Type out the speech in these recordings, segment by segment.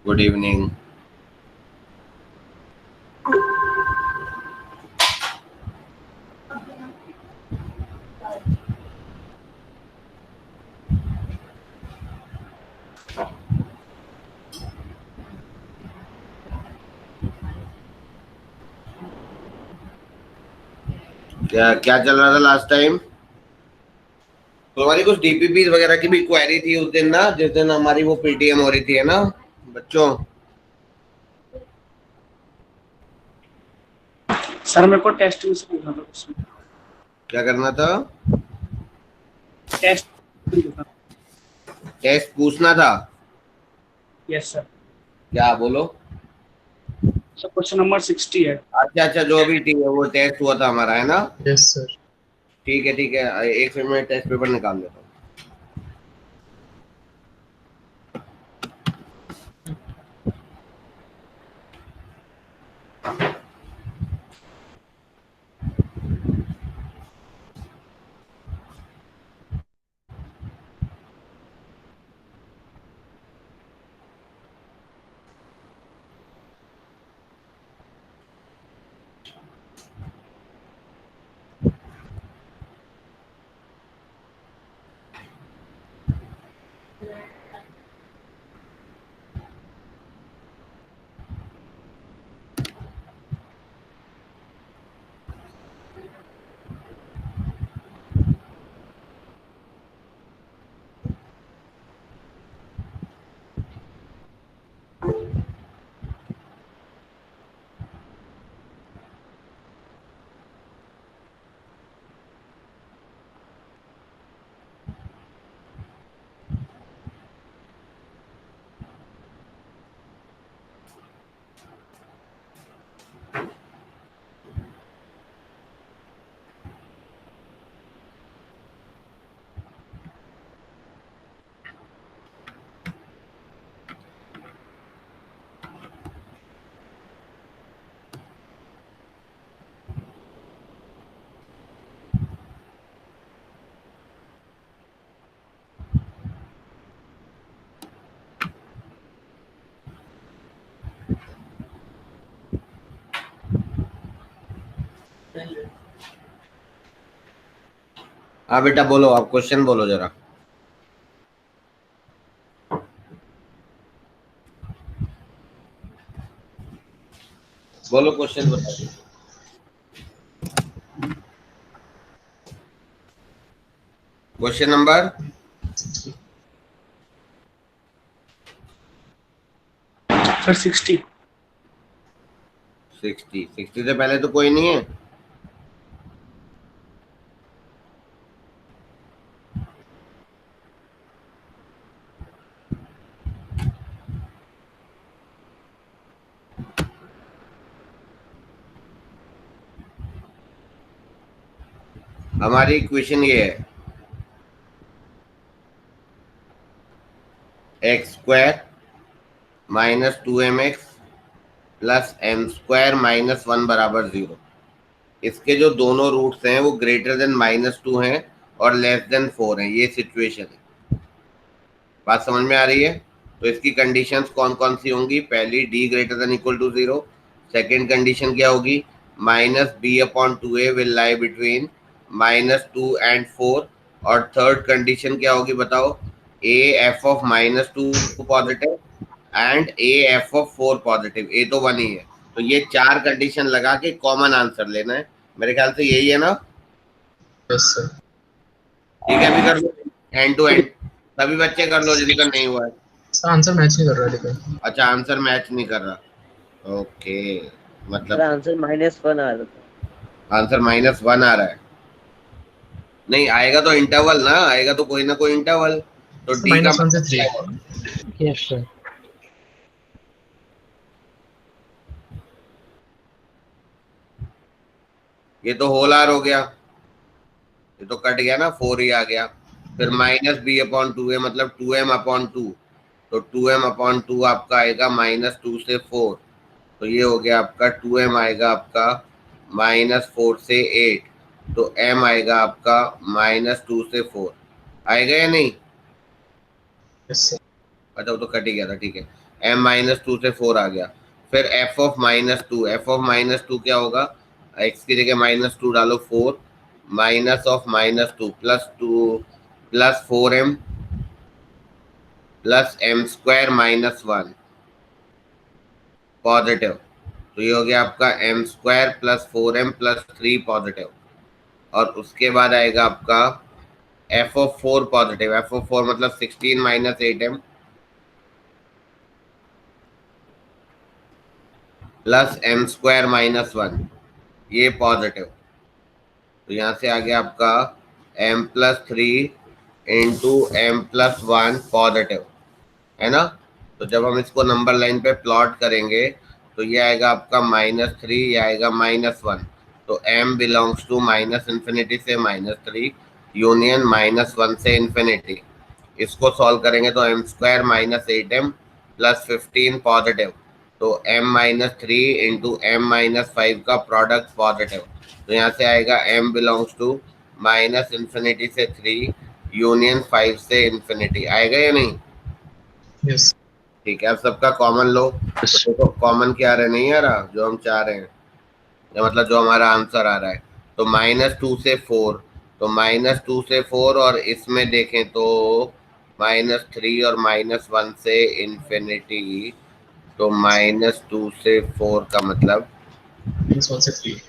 Good evening. क्या क्या चल रहा था लास्ट टाइम? तुम्हारी कुछ डीपीपी वगैरह की भी क्वेरी थी उस दिन ना, जिस दिन हमारी वो पीटीएम हो रही थी, है ना बच्चों? सर मेरे को टेस्ट से पूछना था उसमें। क्या करना था? टेस्ट। टेस्ट पूछना था। Yes sir. क्या बोलो? सर क्वेश्चन नंबर 60 है। अच्छा अच्छा, जो अभी वो टेस्ट हुआ था हमारा, है ना? Yes sir. ठीक है ठीक है, एक मिनट में टेस्ट पेपर निकाल लेता हूँ। हाँ बेटा बोलो, आप क्वेश्चन बोलो जरा। बोलो क्वेश्चन बताओ। Question number sir 60। 60। 60 से पहले तो कोई नहीं है। हमारी इक्वेशन ये है, x square minus 2mx plus m square minus 1 बराबर 0। इसके जो दोनों रूट्स हैं वो ग्रेटर देन -2 हैं और लेस देन 4 हैं। ये सिचुएशन है। बात समझ में आ रही है? तो इसकी कंडीशंस कौन कौन सी होंगी? पहली, D greater than equal to 0। Second condition क्या होगी? -b/2a will lie between -2 and 4। और थर्ड कंडीशन क्या होगी बताओ? a f of -2 positive and a f of 4 positive. a तो 1 ही है। तो ये चार कंडीशन लगा के कॉमन आंसर लेना है। मेरे ख्याल से यही है ना? Yes sir. ठीक है, अभी कर लो एंड टू एंड। सभी बच्चे कर लो जिनका नहीं हुआ है। सर आंसर मैच नहीं कर रहा लेकिन। अच्छा, आंसर मैच नहीं कर रहा। ओके, मतलब आंसर -1 आ रहा था। आंसर -1 आ रहा है। नहीं आएगा तो इंटरवल ना, आएगा तो कोई ना कोई इंटरवल। तो डी का -1 से 3। Yes sir. ये तो होल आर हो गया, ये तो कट गया ना, 4 ही आ गया। फिर -b/2a मतलब 2m/2। तो 2m/2 आपका आएगा -2 से 4। तो ये हो गया आपका 2m आएगा आपका -4 से 8। तो m आएगा आपका -2 से 4। आएगा या नहीं? Yes sir. अच्छा, वो तो कट ही गया था, ठीक है। m -2 से 4 आ गया। फिर f ऑफ -2 क्या होगा, x की जगह -2 डालो 4 minus of -2 +2 plus 4m plus m² -1 positive. तो ये हो गया आपका m² plus 4m plus 3 positive. और उसके बाद आएगा आपका f of 4 positive, f of 4 मतलब 16 - 8m प्लस m² -1 ये पॉजिटिव। तो यहाँ से आ गया आपका m+3 इंटू m+1 पॉजिटिव, है ना। तो जब हम इसको नंबर लाइन पे प्लॉट करेंगे तो ये आएगा आपका -3, ये आएगा -1। तो m बिलोंग्स टू -∞ से -3 यूनियन -1 से इन्फिनिटी। इसको सॉल्व करेंगे तो m² - 8m प्लस 15 पॉजिटिव। तो m-3 इंटू m-5 का प्रोडक्ट पॉजिटिव। तो यहाँ से आएगा m बिलोंग्स टू -∞ से 3 यूनियन 5 से इन्फिनिटी। आएगा या नहीं? यस। ठीक है, अब सबका कॉमन लो। तो देखो कॉमन क्या आ रहा है, नहीं आ रहा जो हम चाह रहे हैं, या मतलब जो हमारा आंसर आ रहा है। तो -2 से 4, तो -2 से 4 और इसमें देखें तो -3 और -1 से इन्फिनिटी। तो -2 से 4 का मतलब -1 से 3।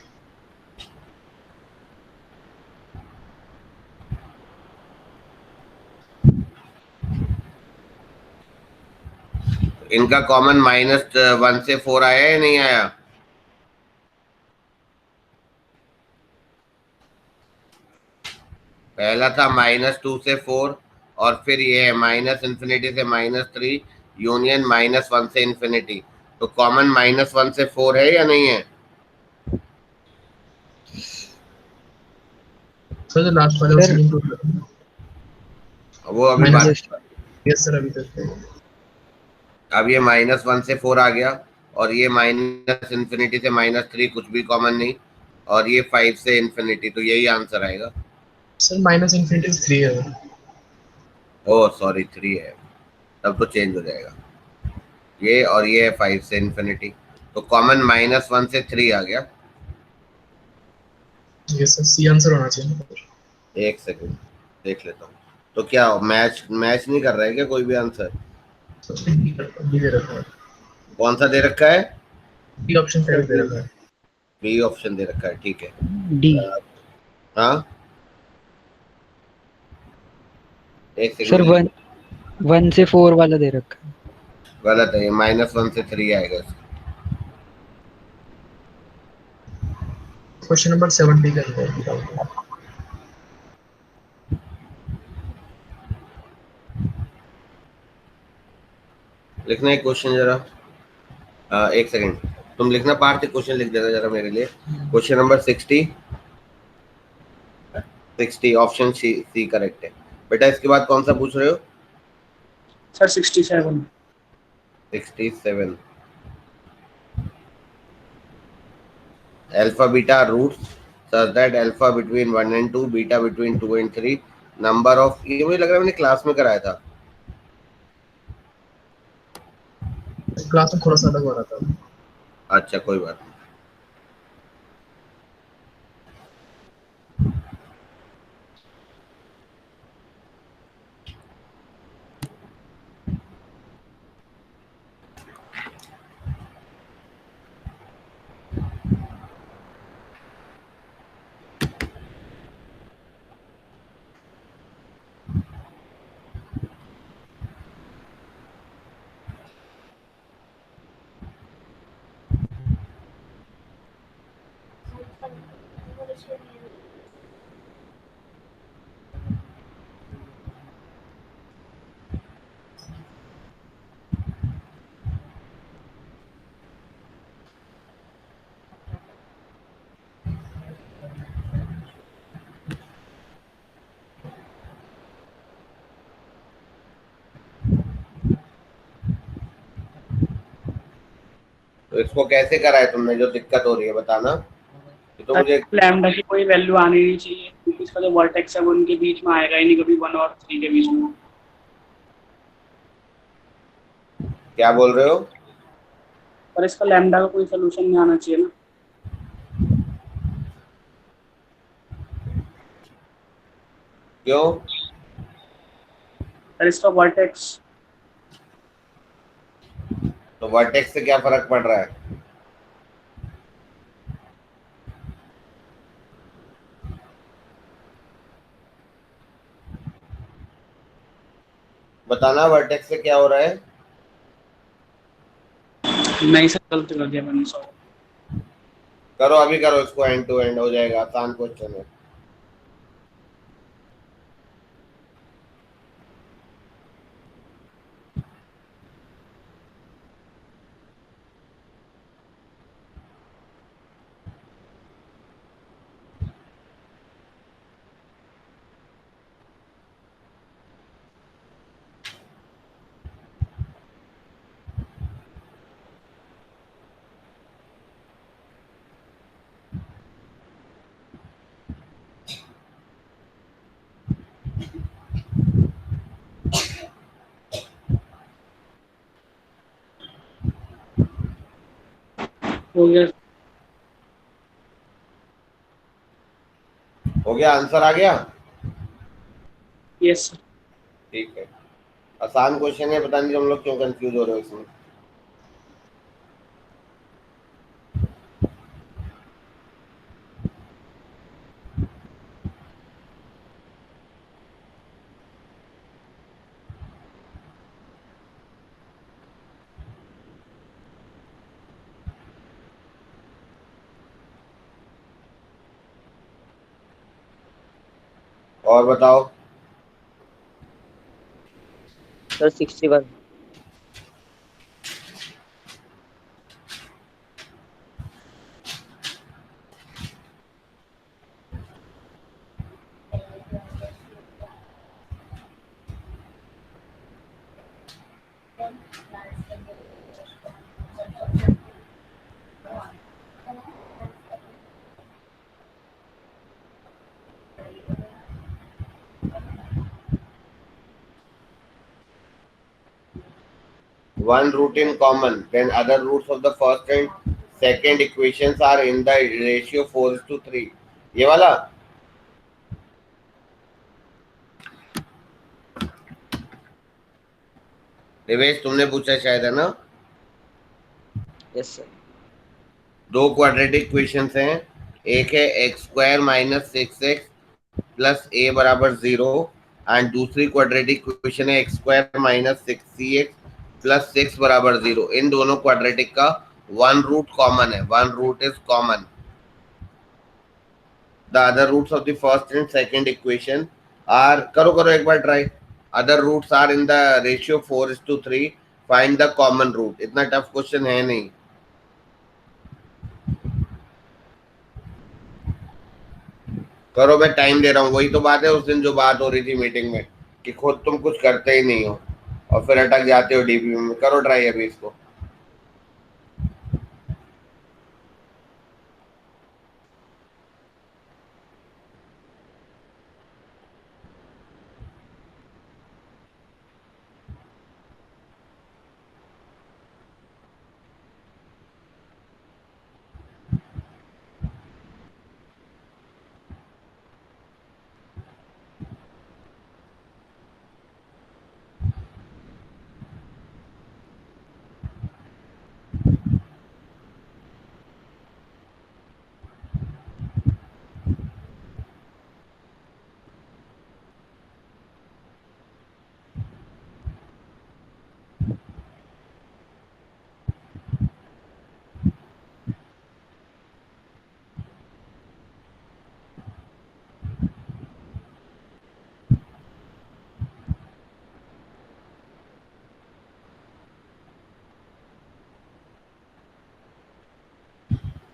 इनका कॉमन -1 से 4 आया या नहीं आया? पहला था -2 से 4 और फिर ये है -∞ से -3 यूनियन -1 से इन्फिनिटी। तो कॉमन -1 से 4 है या नहीं है? सर जो लास्ट वाला उसमें इंक्लूड करो। वो अभी बात। यस सर, अभी तक अब ये -1 से 4 आ गया और ये -∞ से -3 कुछ भी कॉमन नहीं, और ये 5 से इन्फिनिटी। तो यही आंसर आएगा सर। -∞ से 3 है। ओह सॉरी 3 है, तब तो चेंज हो जाएगा ये, और ये है 5 से इन्फिनिटी। तो कॉमन -1 से 3 आ गया। यस सर, सी आंसर होना चाहिए। एक सेकंड देख लेता हूँ। तो क्या मैच नहीं कर रहा है क्या कोई भी आंसर? बी दे रखा है। कौन सा दे रखा है? बी ऑप्शन पहले दे रखा है। बी ऑप्शन दे रखा है, ठीक है। डी। हाँ एक सर सेकंड। 1 से 4 वाला दे रखा है। गलत है, ये -1 से 3 आएगा इसका। क्वेश्चन नंबर 70 का है। लिखना है क्वेश्चन जरा। एक सेकंड तुम लिखना, पार्थ क्वेश्चन लिख देना जरा मेरे लिए। Question number 60 option C correct है। बेटा इसके बाद कौन सा पूछ रहे हो? Sir 67। 67 alpha beta roots such that alpha between 1 and 2, beta between 2 and 3, number of, ये मुझे लग रहा है मैंने क्लास में कराया था। क्लास में थोड़ा सा अलग हो रहा था। अच्छा कोई बात नहीं। तो इसको कैसे करा है तुमने, जो दिक्कत हो रही है बताना। तो मुझे लैम्डा की कोई वैल्यू आनी नहीं चाहिए क्योंकि इसका जो वर्टेक्स है वो उनके बीच में आएगा ही नहीं, कभी 1 और 3 के बीच में। क्या बोल रहे हो? पर इसका लैम्डा का कोई सोल्यूशन नहीं आना चाहिए ना। क्यों? पर इसका वर्टेक्स तो वर्टेक्स से क्या फर्क पड़ रहा है? बताना वर्टेक्स से क्या हो रहा है? नहीं सर, गलती कर दिया मैंने, सॉरी। करो, अभी करो इसको, एंड टू एंड हो जाएगा, आसान क्वेश्चन है। हो गया। हो गया, आंसर आ गया? Yes sir. ठीक है, आसान क्वेश्चन है, पता नहीं तुम लोग क्यों कंफ्यूज हो रहे हो इसमें। और बताओ। Sir 61। One root in common, then other roots of the first and second equations are in the ratio 4:3, ये वाला। देवेश तुमने पूछा शायद, है ना? Yes sir. दो क्वाड्रेटिक इक्वेशंस हैं, एक है x square minus six x plus a बराबर 0, एंड दूसरी क्वाड्रेटिक इक्वेशन है x square minus six c x plus six बराबर 0। इन दोनों क्वाड्रेटिक का वन रूट कॉमन है, one root is common. The other roots of the first and second equation are, करो करो एक बार try. other roots are in the ratio 4:3, find the common root। इतना tough question है नहीं। करो, मैं टाइम दे रहा हूँ। वही तो बात है उस दिन जो बात हो रही थी मीटिंग में, कि खुद तुम कुछ करते ही नहीं हो और फिर अटक जाते हो डीपी में। करो ट्राई अभी इसको।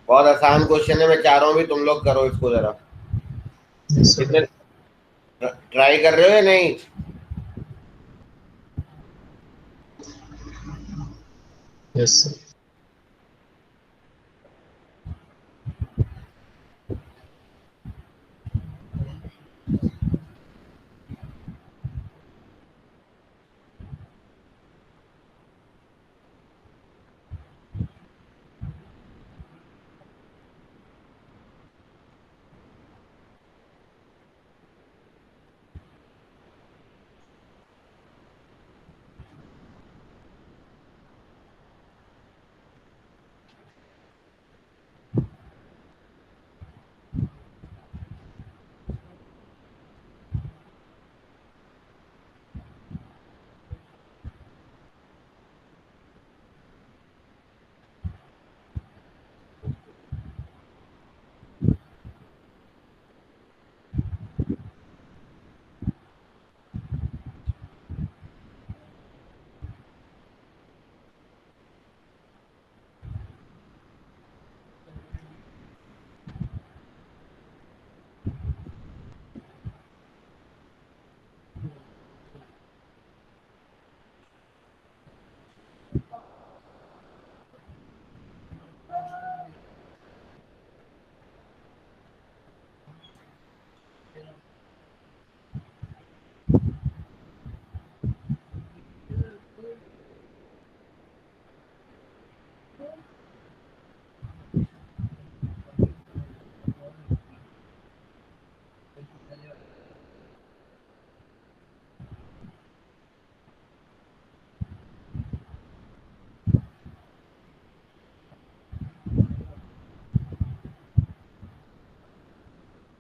बहुत आसान क्वेश्चन है, मैं चाह रहा हूँ भी तुम लोग करो इसको जरा। Yes, sir. कितने ट्राई कर रहे हो या नहीं? Yes, sir.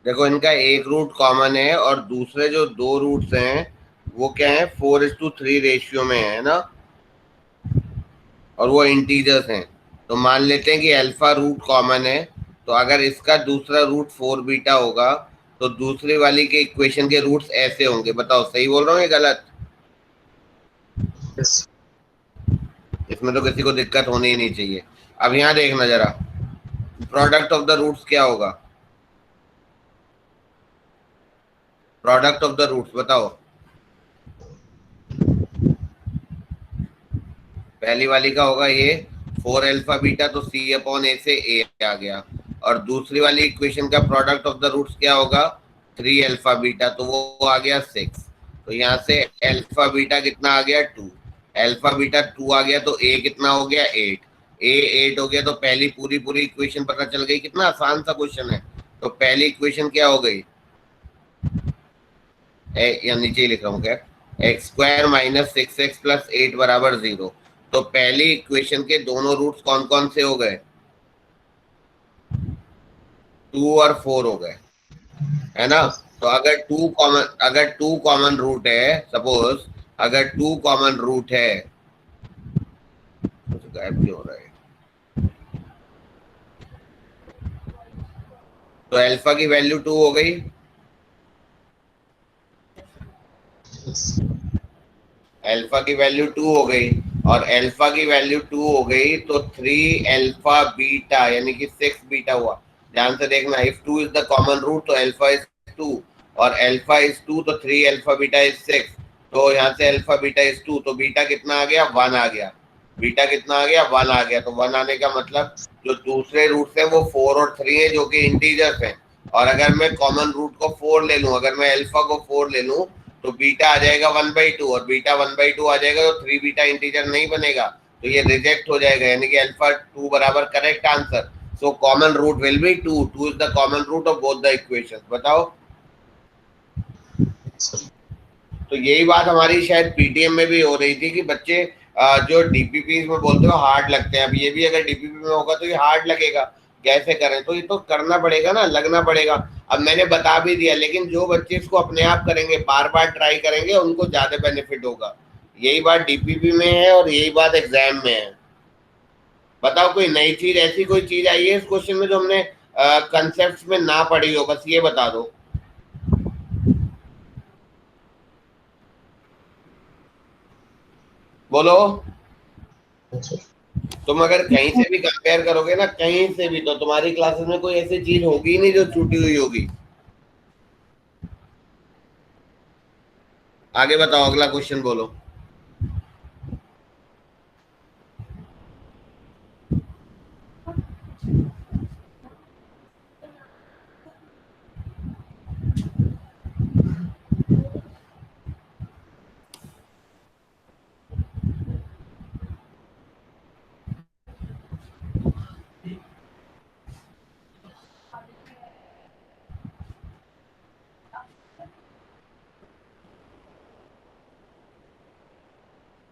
देखो इनका एक रूट कॉमन है और दूसरे जो दो रूट्स हैं वो क्या है 4:3 रेशियो में है ना, और वो इंटीजर्स हैं। तो मान लेते हैं कि अल्फा रूट कॉमन है, तो अगर इसका दूसरा रूट 4 बीटा होगा तो दूसरी वाली के इक्वेशन के रूट्स ऐसे होंगे। बताओ सही बोल रहा हूँ या गलत? Yes. इसमें तो किसी को दिक्कत होनी ही नहीं चाहिए। अब यहाँ देखना जरा, प्रोडक्ट ऑफ द रूट्स क्या होगा? प्रोडक्ट ऑफ द रूट्स बताओ। पहली वाली का होगा ये 4 अल्फा बीटा, तो C अपॉन A से A आ गया। और दूसरी वाली इक्वेशन का प्रोडक्ट ऑफ द रूट्स क्या होगा? 3 अल्फा बीटा, तो वो आ गया 6। तो यहाँ से अल्फा बीटा कितना आ गया? 2। अल्फा बीटा 2 आ गया तो A कितना हो गया? 8। A 8 हो गया तो पहली पूरी पूरी इक्वेशन पता चल गई। कितना आसान सा क्वेश्चन है। तो पहली इक्वेशन क्या हो गई? या नीचे ही लिख रहा हूँ क्या, x² माइनस 6x प्लस 8 बराबर 0। तो पहली इक्वेशन के दोनों रूट्स कौन कौन से हो गए? 2 और 4 हो गए, है ना। तो अगर टू कॉमन रूट है, सपोज अगर 2 कॉमन रूट है, तो गायब क्यों हो रहा है? तो अल्फा की वैल्यू 2 हो गई, अल्फा की वैल्यू 2 हो गई, और अल्फा की वैल्यू 2 हो गई तो 3 अल्फा बीटा यानी कि 6 बीटा हुआ। ध्यान से देखना, if 2 is the common root तो अल्फा इज 2, और अल्फा इज 2 तो 3 अल्फा बीटा इज 6। तो यहाँ से अल्फा बीटा इज 2, तो बीटा कितना आ गया? 1 आ गया। बीटा कितना आ गया? 1 आ गया। तो 1 आने का मतलब जो दूसरे रूट्स हैं वो 4 और 3 है जो कि इंटीजर्स हैं। और अगर मैं कॉमन रूट को 4 ले लूं, अगर मैं अल्फा को 4 ले लूं तो बीटा आ जाएगा 1/2, और बीटा 1/2 आ जाएगा तो 3 बीटा इंटीजर नहीं बनेगा, तो ये रिजेक्ट हो जाएगा, यानी कि अल्फा 2 बराबर correct answer. So common root will be 2। 2 is the common root of both the equations. बताओ। तो यही बात हमारी शायद पीटीएम में भी हो रही थी कि बच्चे जो डीपीपी में बोलते हो हार्ड लगते हैं, अब ये भी अगर डीपीपी में होगा तो ये हार्ड लगेगा, कैसे करें? तो ये तो करना पड़ेगा ना, लगना पड़ेगा। अब मैंने बता भी दिया, लेकिन जो बच्चे इसको अपने आप करेंगे, बार बार ट्राई करेंगे, उनको ज्यादा बेनिफिट होगा। यही बात डीपीपी में है और यही बात एग्जाम में है। बताओ कोई नई चीज, ऐसी कोई चीज आई है इस क्वेश्चन में जो हमने कंसेप्ट में ना पढ़ी हो? बस ये बता दो। बोलो। तुम अगर कहीं से भी कंपेयर करोगे ना, कहीं से भी, तो तुम्हारी क्लासेस में कोई ऐसी चीज होगी नहीं जो छूटी हुई होगी। आगे बताओ, अगला क्वेश्चन बोलो।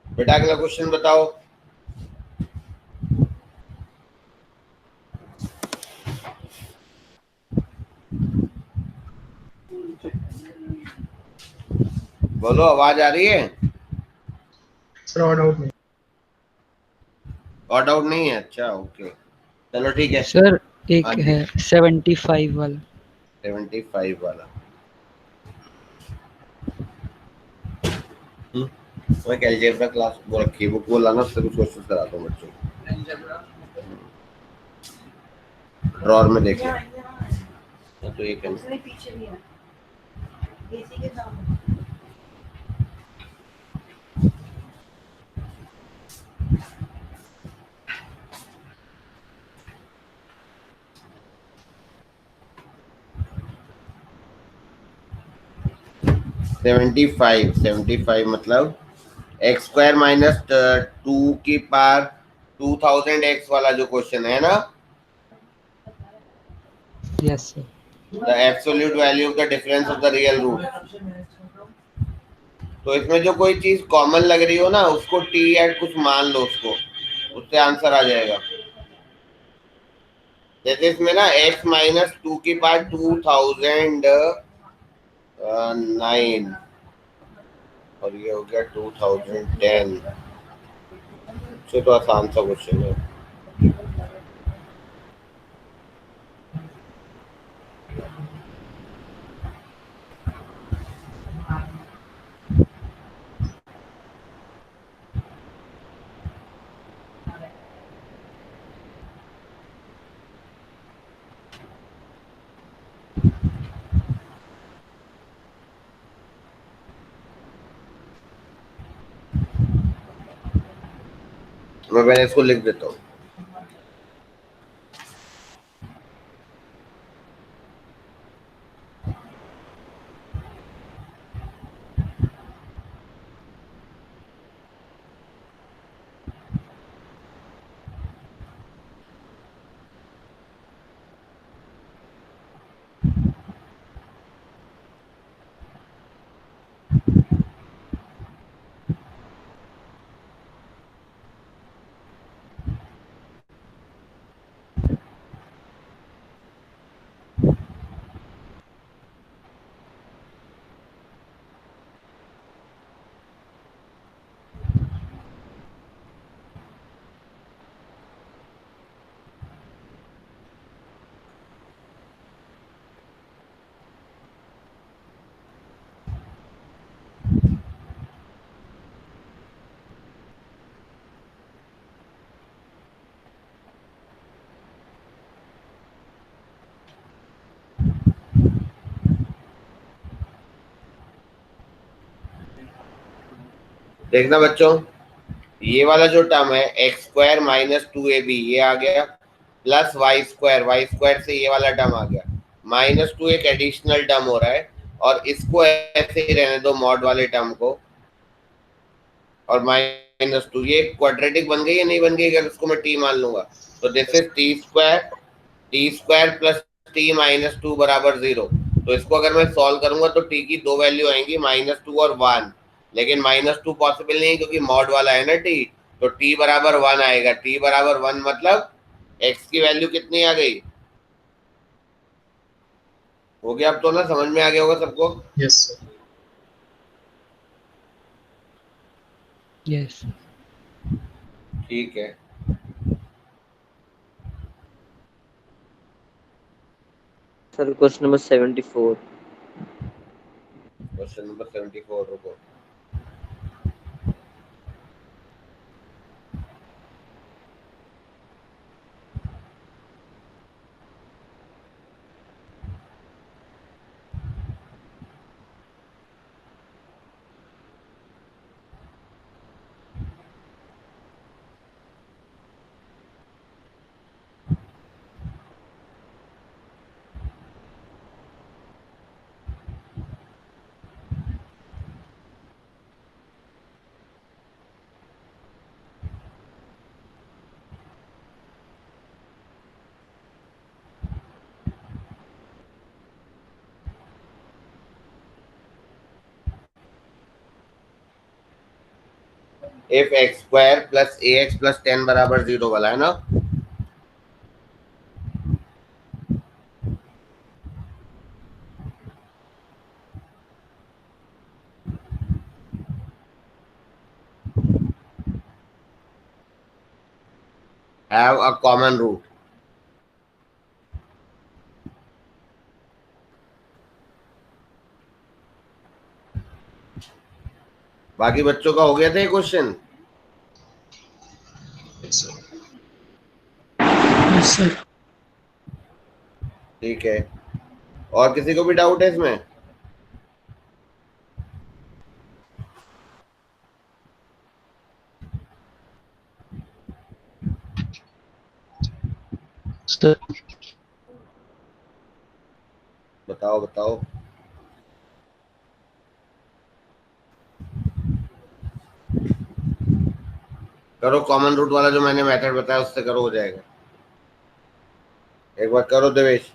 बेटा अगला क्वेश्चन बताओ। बोलो, आवाज आ रही है? सर ऑड आउट नहीं। ऑड आउट नहीं है? अच्छा ओके, चलो ठीक है। सर एक हाँ जी। है 75 वाला। 75 वाला। मैं अलजेब्रा क्लास वो रखी, बुक वो लाना, उससे कुछ क्वेश्चन कराता हूँ बच्चों को। ड्रॉर में देखिए, तो एक है सेवेंटी फाइव मतलब x² माइनस 2 की पावर 2000x वाला जो क्वेश्चन है ना, Yes, sir. The absolute value of the difference of the real root. तो इसमें जो कोई चीज कॉमन लग रही हो ना, उसको t एट कुछ मान लो, उसको, उससे आंसर आ जाएगा। जैसे इसमें ना x माइनस 2 की पावर 2009 और ये हो गया 2010। से तो आसान सा क्वेश्चन है। मैं पहले इसको लिख देता हूँ। देखना बच्चों, ये वाला जो टर्म है एक्स स्क्वायर माइनस 2ab ये आ गया, प्लस वाई स्क्वायर से ये वाला टर्म आ गया, -2 एक एडिशनल टर्म हो रहा है, और इसको ऐसे ही रहने दो मॉड वाले टर्म को, और -2 ये क्वाड्रेटिक बन गई या नहीं बन गई अगर इसको मैं t मान लूंगा। तो this is T square plus t minus 2 बराबर 0। तो इसको अगर मैं सॉल्व करूंगा तो t की दो वैल्यू आएंगी, -2 और 1, लेकिन -2 पॉसिबल नहीं है क्योंकि मॉड वाला है ना t। तो t बराबर 1 आएगा। t बराबर 1 मतलब x की वैल्यू कितनी आ गई? हो गया अब तो ना, समझ में आ गया होगा सबको? Yes, sir. Yes. ठीक है। Sir question number 74। Question number 74 रुको। If x square plus a x plus 10 बराबर 0 वाला है ना। Have a common root. बाकी बच्चों का हो गया था ये क्वेश्चन? Yes, sir. Yes, sir. ठीक है, और किसी को भी डाउट है इसमें? Sir. बताओ बताओ। करो, कॉमन रूट वाला जो मैंने मेथड बताया उससे करो, हो जाएगा। एक बार करो Devesh.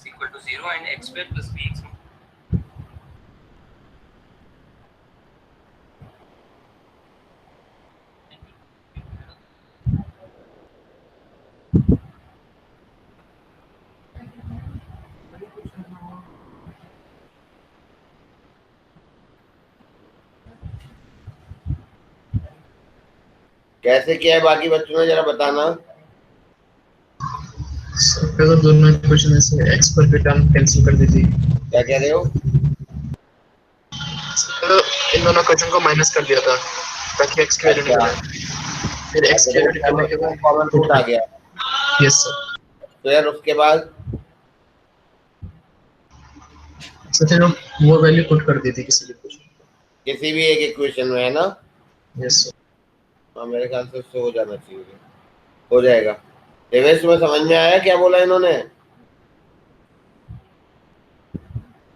equal to 0 and x square plus bx. कैसे किया है बाकी बच्चों ने, जरा बताना। पहले दोनों इक्वेशन में से x पर के टर्म कैंसिल कर दीजिए। क्या कह रहे हो? पहले इन दोनों इक्वेशन को माइनस कर दिया था ताकि x की वैल्यू अच्छा, निकले। फिर x की वैल्यू निकलने के बाद कॉमन रूट आ गया। Yes sir. तो यार उसके बाद तो फिर हम वो वैल्यू पुट कर दी थी किसी भी इक्वेशन। किसी भी एक इक्वेशन में, है ना? Yes sir. हाँ, मेरे ख्याल से उससे हो जाना चाहिए, हो जाएगा। देवेश तुम्हें समझ में आया क्या बोला इन्होंने?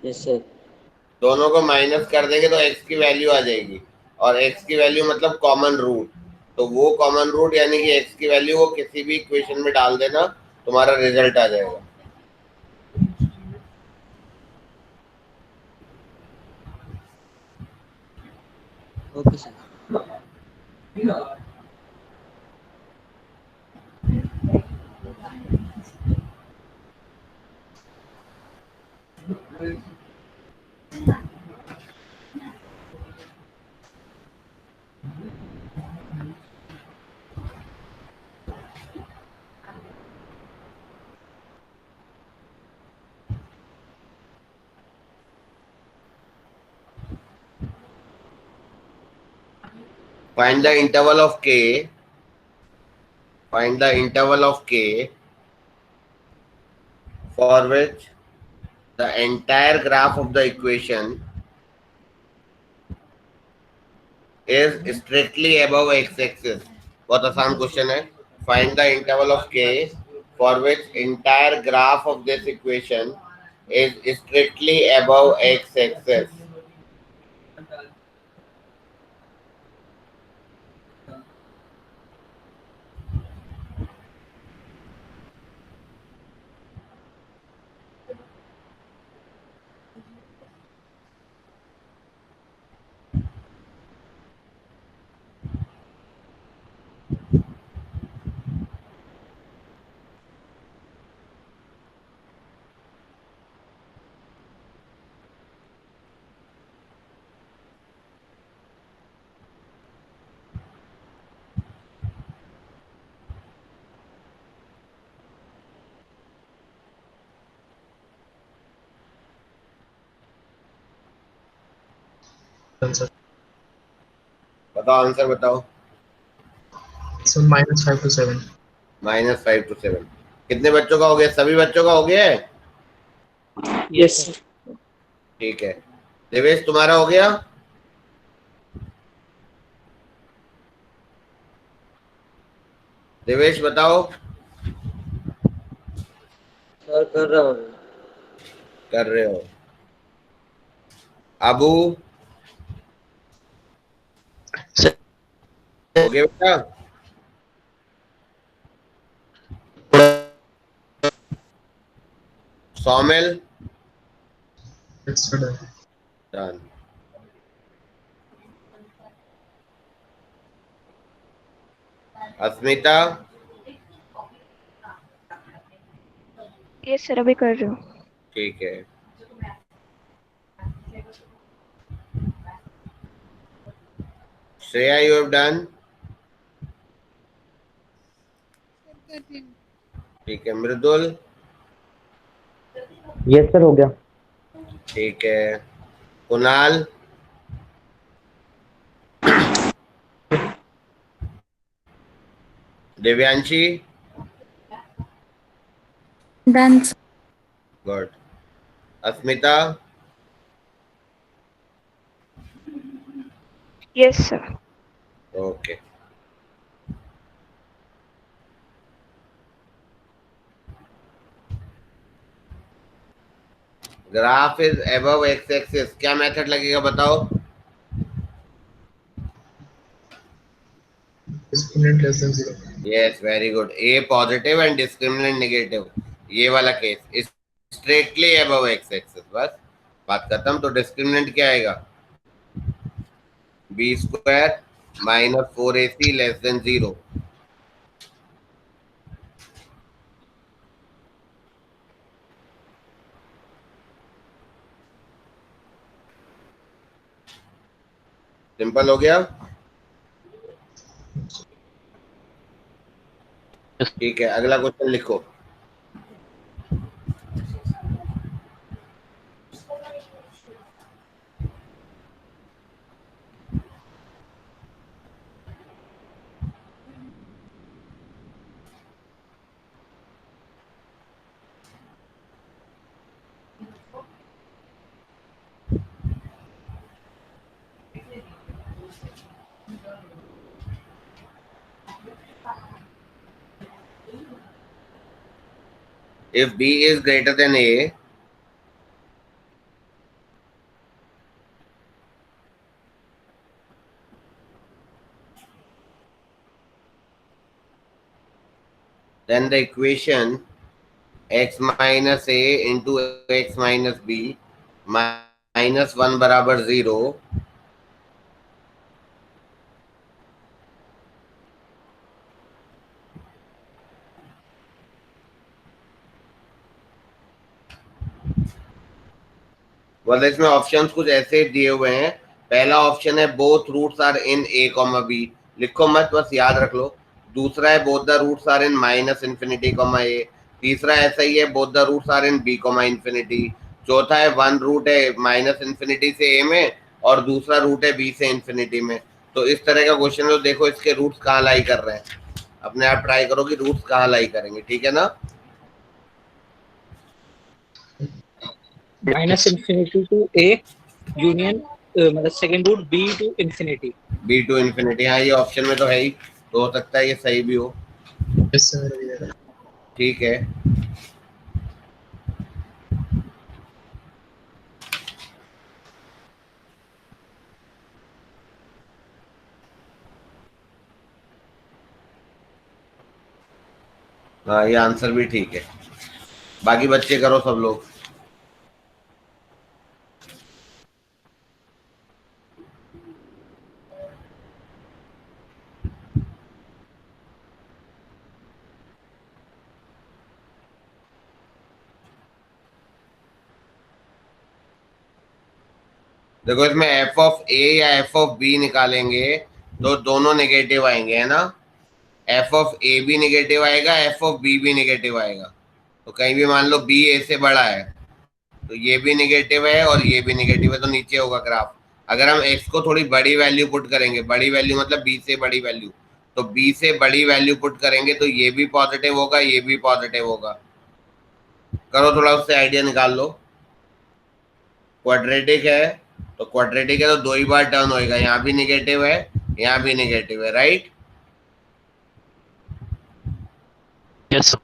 Yes sir. दोनों को माइनस कर देंगे तो x की वैल्यू आ जाएगी, और x की वैल्यू मतलब कॉमन रूट। तो वो कॉमन रूट यानी कि x की वैल्यू वो किसी भी इक्वेशन में डाल देना, तुम्हारा रिजल्ट आ जाएगा। Okay sir. Find the interval of k. Find the interval of k for which the entire graph of the equation is strictly above x-axis. बहुत आसान क्वेश्चन है। Find the interval of k for which entire graph of this equation is strictly above x-axis. Answer बताओ, answer बताओ। Sir -5 to 7। -5 to 7। कितने बच्चों का हो गया? सभी बच्चों का हो गया है? Yes sir. ठीक है, देवेश तुम्हारा हो गया? देवेश बताओ। सर कर रहा हूँ। कर रहे हो? अबू हो गया बेटा? सौमिल डन। अस्मिता यस सर, अभी कर रही हूँ। ठीक है। Shreya you have done? ठीक है। मृदुल? यस सर, हो गया। ठीक है। Kunal? Divyanshi? Done. Good. Asmita, Yes, sir. Okay. Graph is above x axis, क्या मेथड लगेगा बताओ? Discriminant less than 0. Yes, very good. A positive and discriminant negative, ये वाला case straightly above x axis, बस बात खत्म। तो डिस्क्रिमिनेंट क्या आएगा? B square minus 4ac less than 0। Simple हो गया। ठीक है, अगला क्वेश्चन लिखो। If B is greater than A, then the equation x minus A into x minus B minus 1 बराबर 0 मतलब इसमें ऑप्शंस कुछ ऐसे दिए हुए हैं। पहला ऑप्शन है both roots are in a comma B, लिखो मत, बस याद रख लो। दूसरा है both the roots are in minus infinity comma a। तीसरा ऐसा ही है both the roots are in b comma infinity. चौथा है वन रूट है माइनस इन्फिनिटी से a में और दूसरा रूट है b से इन्फिनिटी में। तो इस तरह का क्वेश्चन है। तो देखो इसके रूट्स कहाँ लाई कर रहे हैं, अपने आप ट्राई करो कि रूट्स कहाँ लाई करेंगे, ठीक है ना? Minus infinity to a union मतलब second root b to infinity. b to infinity, हाँ ये ऑप्शन में तो है ही, तो हो सकता है ये सही भी हो। Yes, sir. ठीक है, हाँ ये आंसर भी ठीक है। बाकी बच्चे करो सब लोग। देखो इसमें एफ ऑफ ए या एफ ऑफ बी निकालेंगे तो दोनों नेगेटिव आएंगे, है ना? एफ ऑफ ए भी नेगेटिव आएगा, एफ ऑफ बी भी नेगेटिव आएगा। तो कहीं भी मान लो बी ए से बड़ा है तो ये भी नेगेटिव है और ये भी नेगेटिव है, तो नीचे होगा ग्राफ। अगर हम एक्स को थोड़ी बड़ी वैल्यू पुट करेंगे, बड़ी वैल्यू मतलब बी से बड़ी वैल्यू, तो बी से बड़ी वैल्यू पुट करेंगे तो ये भी पॉजिटिव होगा, ये भी पॉजिटिव होगा। करो थोड़ा उससे आइडिया निकाल लो। क्वाड्रेटिक है तो क्वाड्रेटिक है तो दो ही बार टर्न होएगा, यहाँ भी नेगेटिव है यहाँ भी नेगेटिव है, राइट? Yes sir.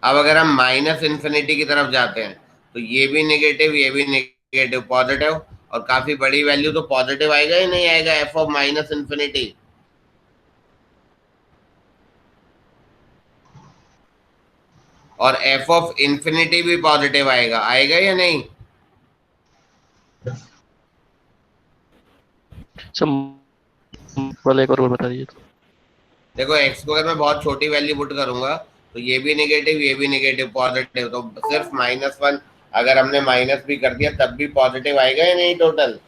अब अगर हम माइनस इन्फिनिटी की तरफ जाते हैं तो ये भी नेगेटिव ये भी नेगेटिव, पॉजिटिव, और काफी बड़ी वैल्यू तो पॉजिटिव आएगा ही नहीं आएगा, एफ ऑफ माइनस इन्फिनिटी। और एफ ऑफ इन्फिनिटी भी पॉजिटिव आएगा, आएगा या नहीं? सर वाला एक और बता दीजिए। देखो एक्स को अगर मैं बहुत छोटी वैल्यू पुट करूंगा तो ये भी नेगेटिव ये भी नेगेटिव, पॉजिटिव, तो सिर्फ -1 अगर हमने माइनस भी कर दिया तब भी पॉजिटिव आएगा या नहीं टोटल?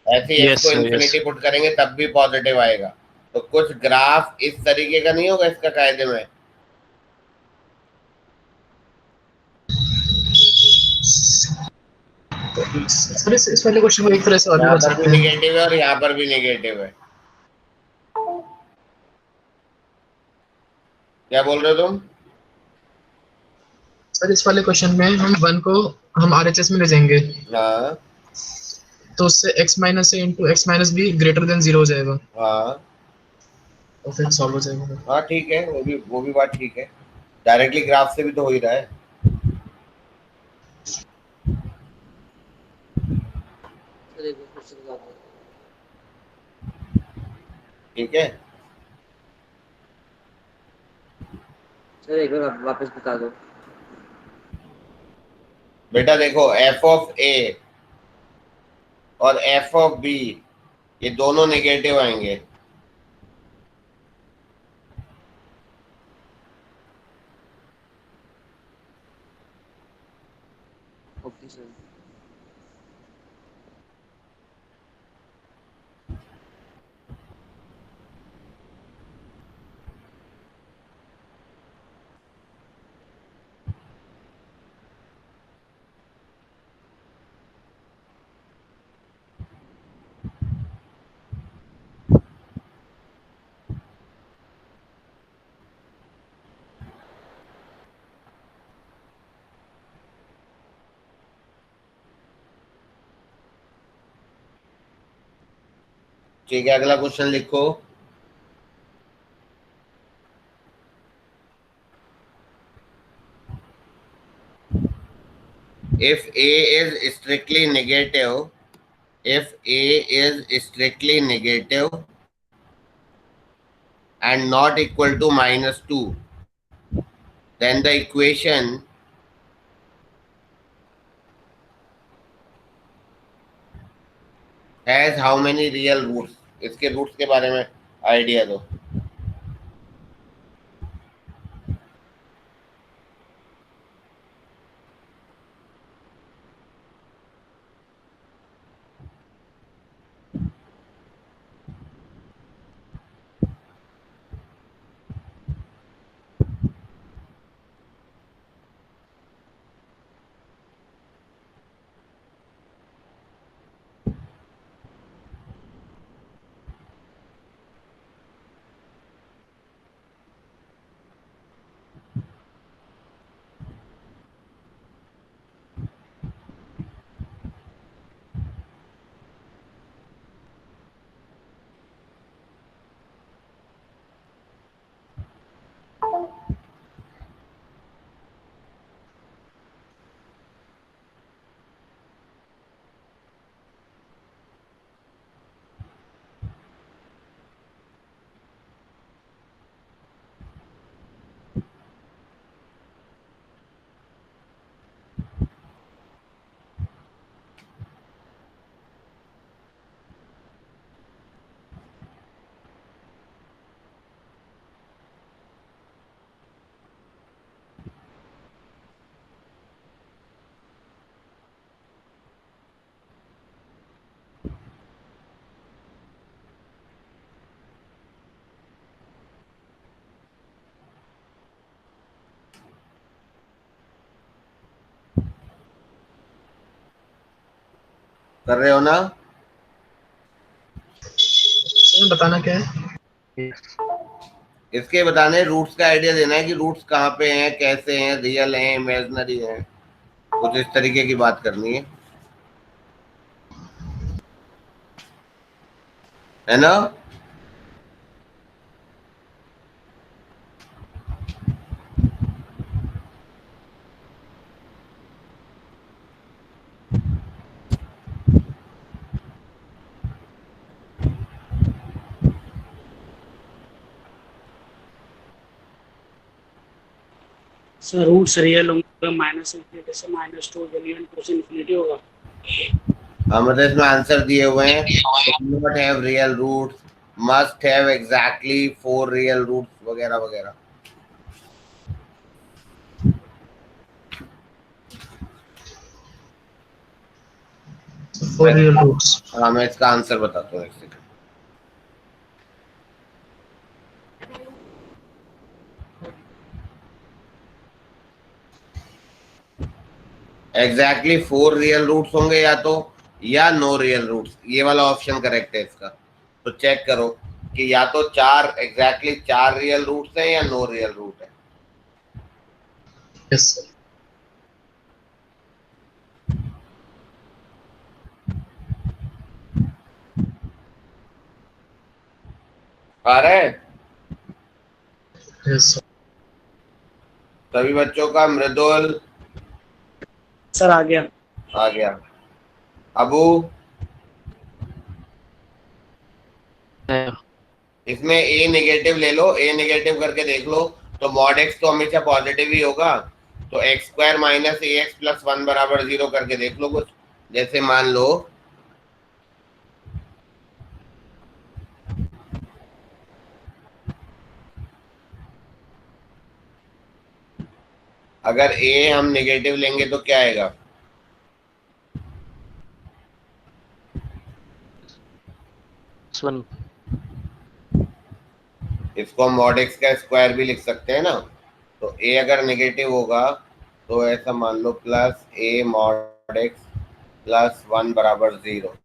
ऐसे ही एक्स को इन्फिनिटी पुट करेंगे तब भी पॉजिटिव आएगा। तो कुछ ग्राफ इस तरीके का नहीं होगा इसका कायदे में। सर इस वाले क्वेश्चन को एक तरह से और भी यहाँ कर पर सकते भी हैं। नेगेटिव है और यहाँ पर भी नेगेटिव है। क्या बोल रहे हो तुम? सर इस वाले क्वेश्चन में हम 1 को हम RHS में ले जाएंगे, हाँ तो उससे x minus A into x minus be greater than 0 हो जाएगा, हाँ और फिर सॉल्व हो जाएगा। हाँ, ठीक है, वो भी बात ठीक है। डायरेक्टली ग्राफ से भी तो हो ही रहा है। सर एक बार फिर से बता दो। ठीक है, सर एक बार वापस बता दो। बेटा देखो, एफ ऑफ ए और एफ ऑफ बी ये दोनों नेगेटिव आएंगे। Okay sir. ठीक है, अगला क्वेश्चन लिखो। If A is strictly negative, if A is strictly negative and not equal to -2, then the equation has how many real roots? इसके roots के बारे में आइडिया दो। कर रहे हो ना? सर बताना क्या है? इसके बताने रूट्स का आइडिया देना है कि रूट्स कहाँ पे हैं, कैसे हैं, रियल हैं, इमेजिनरी हैं, कुछ इस तरीके की बात करनी है ना? सर रूट्स रियल होंगे, माइनस इन्फिनिटी से -2 जब टू से इन्फिनिटी होगा। हाँ, मतलब इसमें आंसर दिए हुए हैं, not have real roots, must have exactly 4 real roots वगैरह वगैरह। Four real roots. हाँ, मैं इसका आंसर बताता हूँ, एक सेकंड। एग्जैक्टली 4 रियल रूट्स होंगे या तो, या नो रियल रूट्स। ये वाला ऑप्शन करेक्ट है इसका, तो चेक करो। कि या तो एग्जैक्टली चार रियल रूट्स हैं या नो रियल रूट है। Yes sir. आ रहा है यस सर। सभी बच्चों का? मृदुल सर आ गया। आ गया। अबू है। इसमें ए नेगेटिव ले लो, ए नेगेटिव करके देख लो तो मॉड एक्स तो हमेशा पॉजिटिव ही होगा। तो एक्स स्क्वायर माइनस ए एक्स प्लस 1 बराबर 0 करके देख लो कुछ। जैसे मान लो अगर ए हम नेगेटिव लेंगे तो क्या आएगा? +1। इसको हम मॉड एक्स का स्क्वायर भी लिख सकते हैं ना। तो ए अगर नेगेटिव होगा तो ऐसा मान लो plus A mod x plus 1 बराबर 0।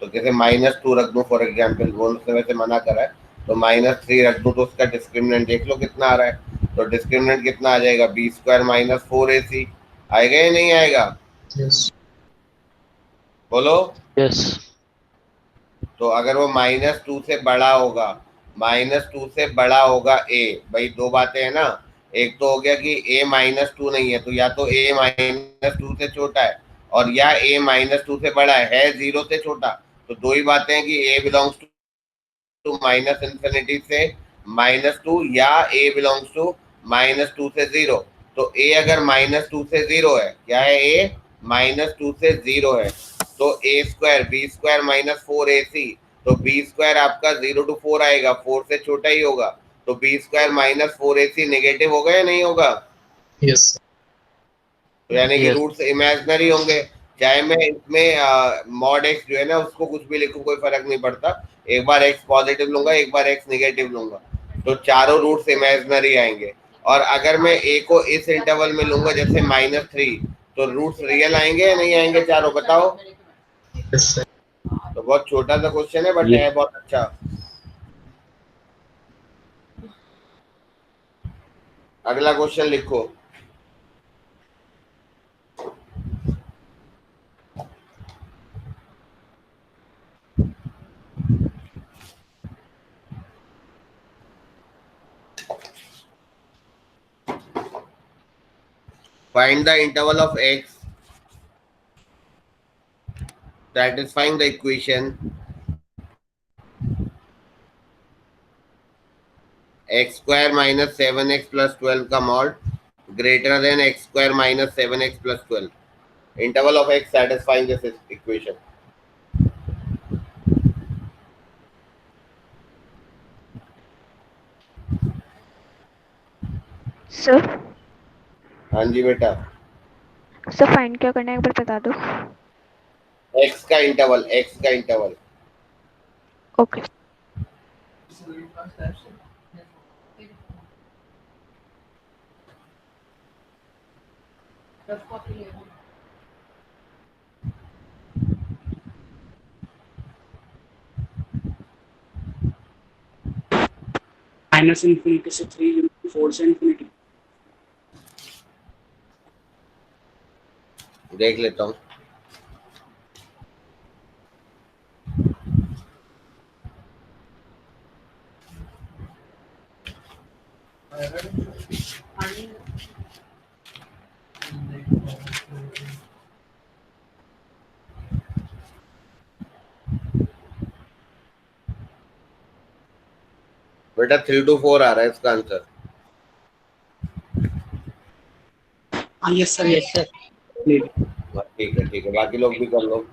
तो जैसे -2 रख दूं फॉर एग्जाम्पल, वो उसने वैसे मना करा है, तो -3 रख दूं तो उसका डिस्क्रिमिनेंट देख लो कितना आ रहा है। तो डिस्क्रिमिनेंट कितना आ जाएगा? बी स्क्वायर माइनस 4ac आएगा या नहीं आएगा? यस। बोलो। यस। तो अगर वो -2 से बड़ा होगा, -2 से बड़ा होगा ए, भाई दो बातें हैं ना। एक तो हो गया कि a -2 नहीं है, तो या तो a -2 से छोटा है और या a -2 से बड़ा है 0 से छोटा। तो दो ही बातें हैं कि a belongs to minus infinity से -2 या a बिलोंग्स टू -2 से 0। तो a अगर -2 से 0 है, क्या है? a -2 से 0 है, तो a square B square minus 4ac, तो बी स्क्वायर आपका 0 to 4 आएगा, 4 से छोटा ही होगा। तो B square minus 4ac negative होगा या नहीं होगा? यस। तो यानी कि यस। रूट्स इमेजिनरी होंगे। चाहे मैं इसमें मॉड एक्स जो है ना उसको कुछ भी लिखूं कोई फर्क नहीं पड़ता। एक बार एक्स पॉजिटिव लूंगा, एक बार एक्स नेगेटिव लूंगा, तो चारों रूट्स इमेजिनरी आएंगे। और अगर मैं ए को इस इंटरवल में लूंगा जैसे -3, तो रूट्स रियल आएंगे या नहीं आएंगे चारों? बताओ। Yes sir. तो बहुत छोटा सा क्वेश्चन है बट है बहुत अच्छा। अगला क्वेश्चन लिखो। Find the interval of x satisfying the equation x square minus 7x plus 12 का mod greater than x square minus 7x plus 12. Interval of x satisfying this equation. Sir हाँ जी बेटा। Sir find क्या करना है एक बार बता दो। x का इंटरवल ओके। -∞ से 3, 4 से इन्फिनिटी। देख लेता हूँ। बेटा 3 to 4 आ रहा है इसका आंसर। हाँ यस सर यस सर। ठीक है बाकी लोग भी कर लो।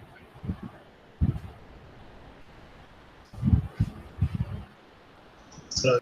सर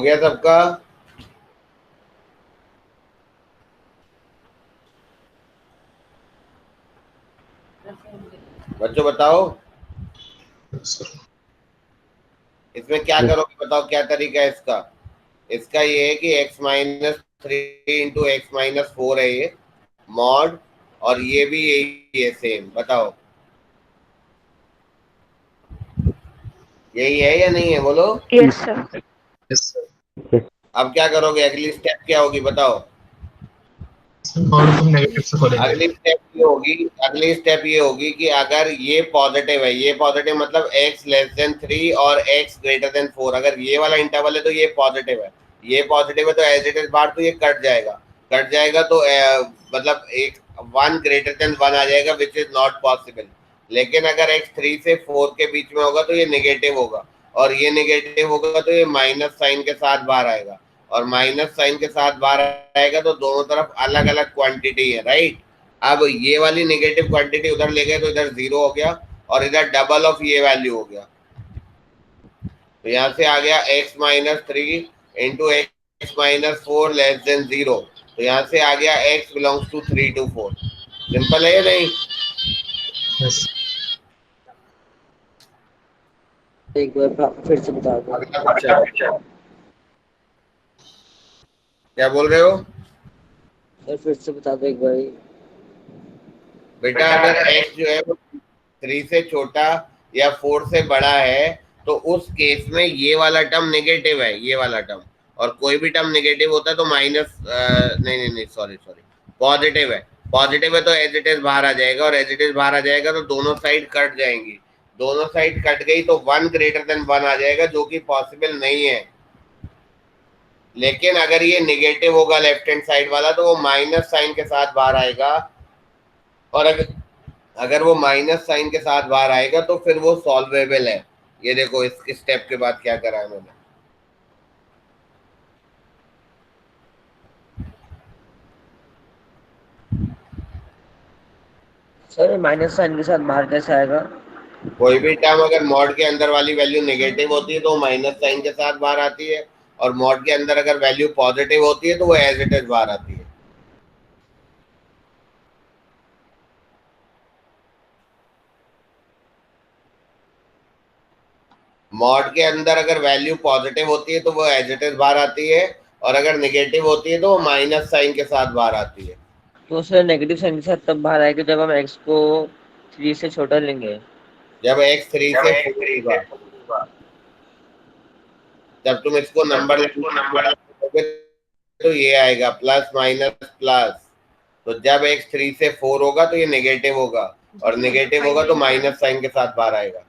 हो गया सबका? बच्चों बताओ इसमें क्या करोगे, बताओ क्या तरीका है इसका? इसका ये है कि x-3 इंटू x-4 है ये मॉड, और ये भी यही है सेम। बताओ यही है या नहीं है, बोलो। Yes sir. Yes sir. अब क्या करोगे, अगली स्टेप क्या होगी बताओ? मॉड को नेगेटिव से खोलेंगे। अगली स्टेप ये होगी कि अगर ये पॉजिटिव है, ये पॉजिटिव मतलब x लेस देन 3 और x ग्रेटर देन 4, अगर ये वाला इंटरवल है तो ये पॉजिटिव है, ये पॉजिटिव है तो एज इट इज बाहर, तो ये कट जाएगा तो मतलब एक 1 ग्रेटर देन 1 आ जाएगा, विच इज नॉट पॉसिबल। लेकिन अगर x 3 से 4 के बीच में होगा तो ये नेगेटिव होगा, और ये नेगेटिव होगा तो ये माइनस साइन के साथ बाहर आएगा, और माइनस साइन के साथ बाहर आएगा तो दोनों तरफ अलग अलग क्वांटिटी है, राइट। अब ये वाली नेगेटिव क्वांटिटी उधर ले गए तो इधर 0 हो गया, और इधर डबल ऑफ ये वैल्यू हो गया, तो यहाँ से आ गया x-3 into x-4 less than 0, तो यहाँ से आ गया x belongs to 3 to 4। Simple है या नहीं? यस। एक बार फिर से बता दो। अगला क्वेश्चन क्या बोल रहे हो सर फिर से बता दो एक बार। बेटा? अगर x जो है वो 3 से छोटा या 4 से बड़ा है तो उस केस में ये वाला टर्म नेगेटिव है, ये वाला टर्म, और कोई भी टर्म नेगेटिव होता है तो माइनस नहीं सॉरी पॉजिटिव है तो एज इट इज बाहर आ जाएगा, और एज इट इज बाहर आ जाएगा तो दोनों साइड कट जाएंगी, दोनों साइड कट गई तो 1 ग्रेटर देन 1 आ जाएगा, जो कि पॉसिबल नहीं है। लेकिन अगर ये नेगेटिव होगा लेफ्ट हैंड साइड वाला तो वो माइनस साइन के साथ बाहर आएगा, और अगर वो माइनस साइन के साथ बाहर आएगा तो फिर वो सॉल्वेबल है। ये देखो इस स्टेप के बाद क्या करा है मैंने। सर माइनस साइन के साथ बाहर कैसे आएगा? कोई भी टर्म अगर मॉड के अंदर वाली वैल्यू नेगेटिव होती है तो माइनस साइन के साथ बाहर आती है, और मॉड के अंदर अगर वैल्यू पॉजिटिव होती है तो वो एज इट इज बाहर आती है। मॉड के अंदर अगर वैल्यू पॉजिटिव होती है तो वो एज इट इज बाहर आती है, और अगर नेगेटिव होती है तो वो माइनस साइन के साथ बाहर आती है। तो सर नेगेटिव साइन के साथ तब बाहर आएगा जब हम x को 3 से छोटा लेंगे। जब x 3 से 4 होगा, जब तुम इसको नंबर लोगे तो ये आएगा प्लस माइनस प्लस, तो जब x 3 से 4 होगा तो ये नेगेटिव होगा, और नेगेटिव होगा तो माइनस साइन के साथ बाहर आएगा।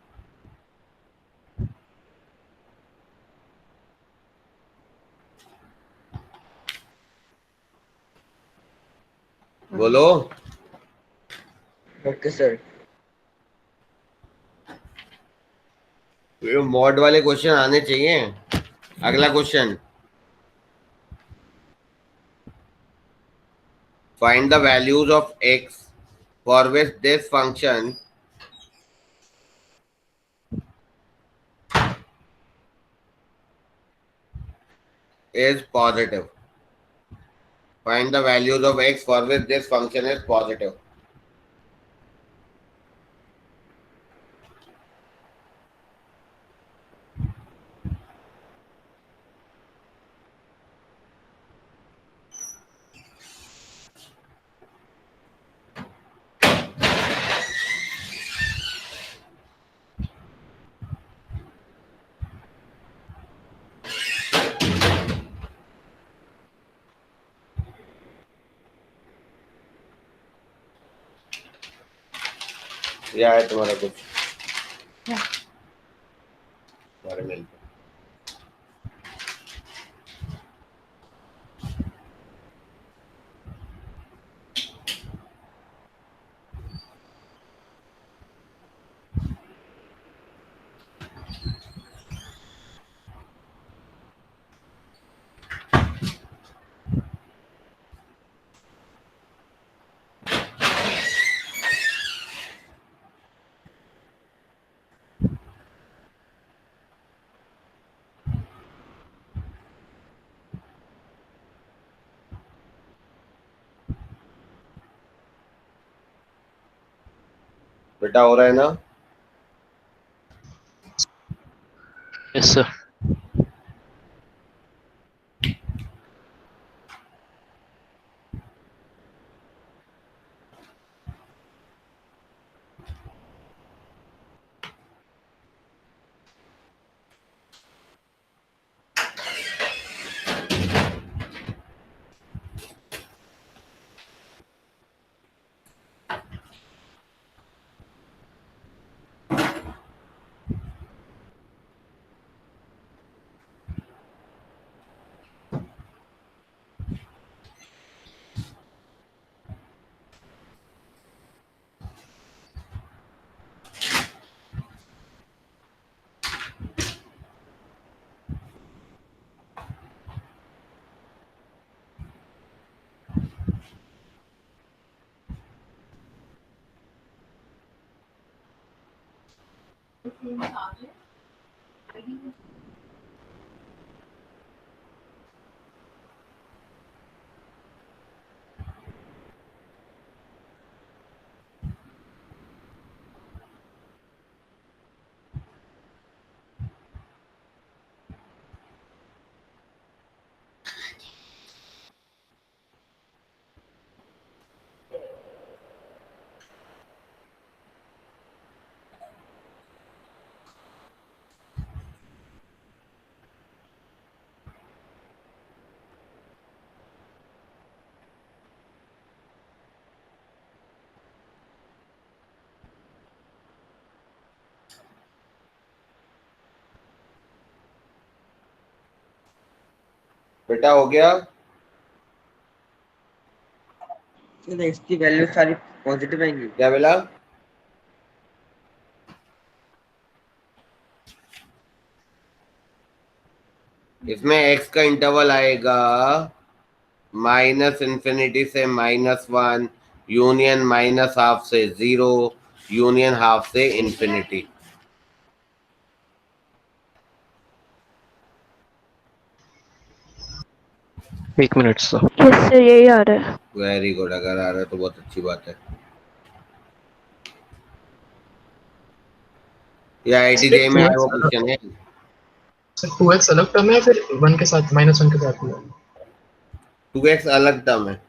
बोलो। Okay sir. ये मॉड वाले क्वेश्चन आने चाहिए। अगला question, find the values of x for which this function is positive. Find the values of x for which this function is positive. क्या है तुम्हारा कुछ तुम्हारे मेल पे? बेटा हो रहा है ना? Yes sir. बेटा हो गया? सर एक्स की वैल्यू सारी पॉजिटिव आएंगी। क्या बोला? इसमें x का इंटरवल आएगा -∞ से -1, यूनियन -½ से 0, यूनियन ½ से ∞। एक मिनट सर। यस सर, यही आ रहा है। वेरी गुड, अगर आ रहा है तो बहुत अच्छी बात है। ये IIT में आया हुआ क्वेश्चन है। सर 2x अलग टर्म है फिर 1 के साथ -1 के साथ हुआ? 2x अलग टर्म है।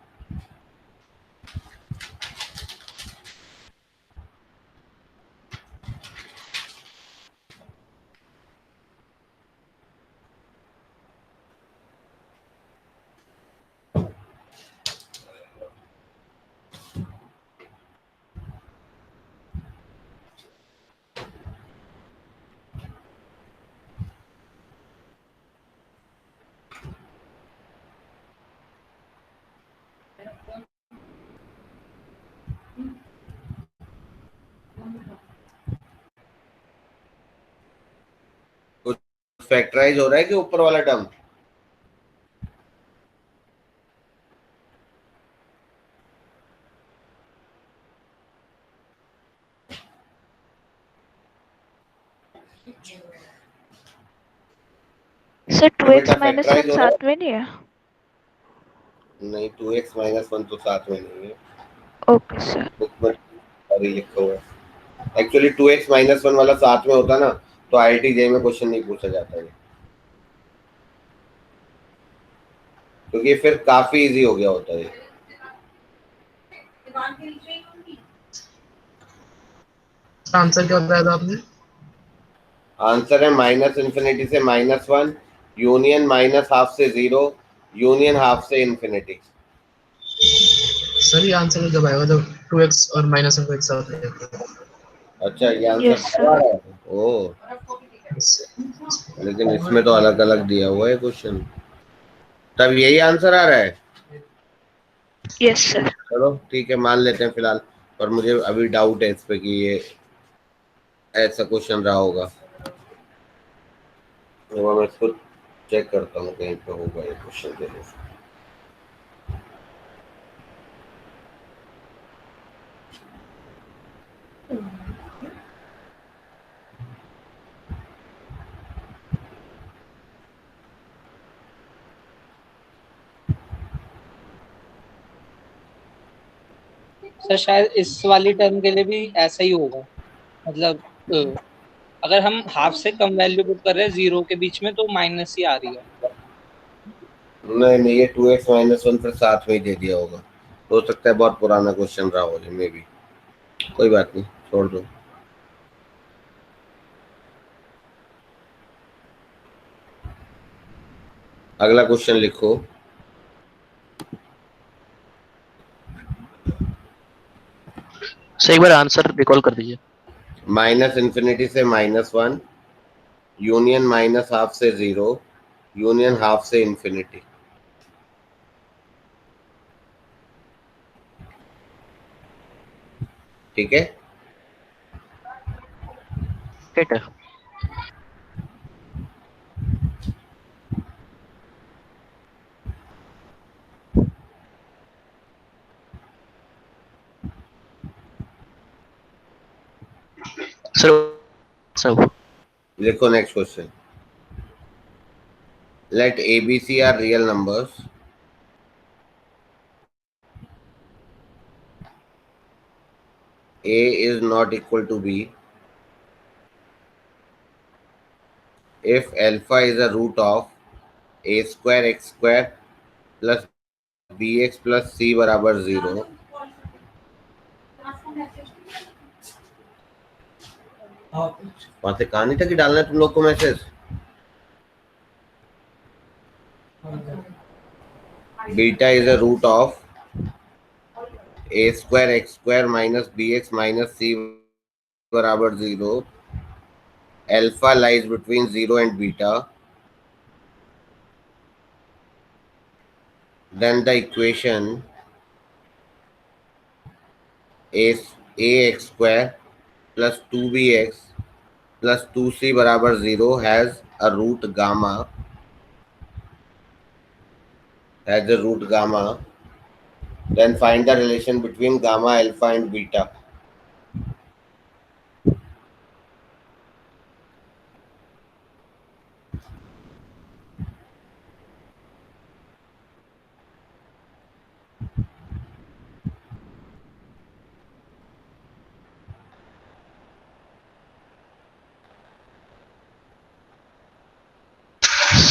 कुछ फैक्टराइज हो रहा है कि ऊपर वाला टर्म? सर 2x बेटा -1 फैक्टराइज हो रहा है? साथ में नहीं है? नहीं, 2x -1 तो साथ में नहीं है। Okay sir. बुक में अभी लिखा हुआ है। एक्चुअली 2x -1 वाला साथ में होता ना तो IIT में क्वेश्चन नहीं पूछा जाता है, क्योंकि फिर काफी इजी हो गया होता है। आंसर क्या बताया था आपने? आंसर है -∞ से -1, यूनियन -½ से 0, यूनियन ½ से ∞। सर ये आंसर जब आएगा जब 2x और -1 को एक साथ लेंगे। अच्छा, ये आंसर यस आ सर। रहा है। ओ, लेकिन इसमें तो अलग अलग दिया हुआ है क्वेश्चन, तब यही आंसर आ रहा है। Yes sir. चलो ठीक है, मान लेते हैं फिलहाल, पर मुझे अभी डाउट है इस पे कि ये ऐसा क्वेश्चन रहा होगा। तो मैं इसको चेक करता हूँ कहीं पे होगा ये क्वेश्चन जरूर। सर शायद इस वाली टर्म के लिए भी ऐसा ही होगा, मतलब अगर हम हाफ से कम वैल्यू पुट कर रहे हैं जीरो के बीच में तो माइनस ही आ रही है। नहीं नहीं, ये 2x-1 फिर साथ में ही दे दिया होगा, हो सकता है बहुत पुराना क्वेश्चन रहा हो मे भी, कोई बात नहीं, छोड़ दो। अगला क्वेश्चन लिखो। सर एक बार आंसर रिकॉल कर दीजिए। माइनस इन्फिनिटी से -1, यूनियन -हाफ से 0, यूनियन हाफ से इन्फिनिटी। ठीक है, ठीक है। सर सब लिखो next question. Let ABC are real numbers A is not equal to B if alpha is a root of a square x square plus bx plus c बराबर 0। वहां से कहा नहीं था कि डालना है तुम लोग को message. Beta is a root of a square x square minus bx minus c बराबर 0। Alpha lies between 0 and beta, then the equation is ax square plus 2bx plus 2c बराबर 0 has a root gamma, then find the relation between gamma, alpha and beta।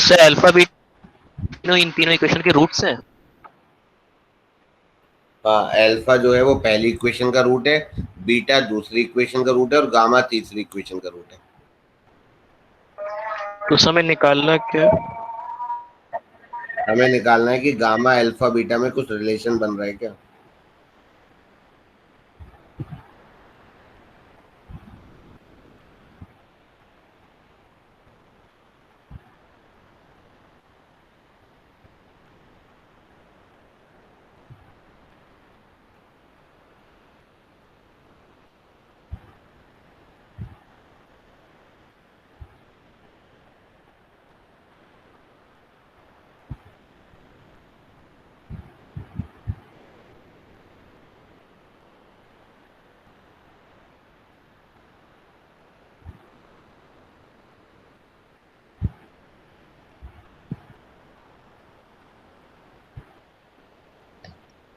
Sir alpha beta इन तीनों equation के roots हैं। हाँ, alpha जो है वो पहली इक्वेशन का रूट है, बीटा दूसरी इक्वेशन का रूट है और गामा तीसरी इक्वेशन का रूट है। तो समय निकालना क्या? हमें निकालना है कि गामा अल्फा बीटा में कुछ रिलेशन बन रहा है क्या।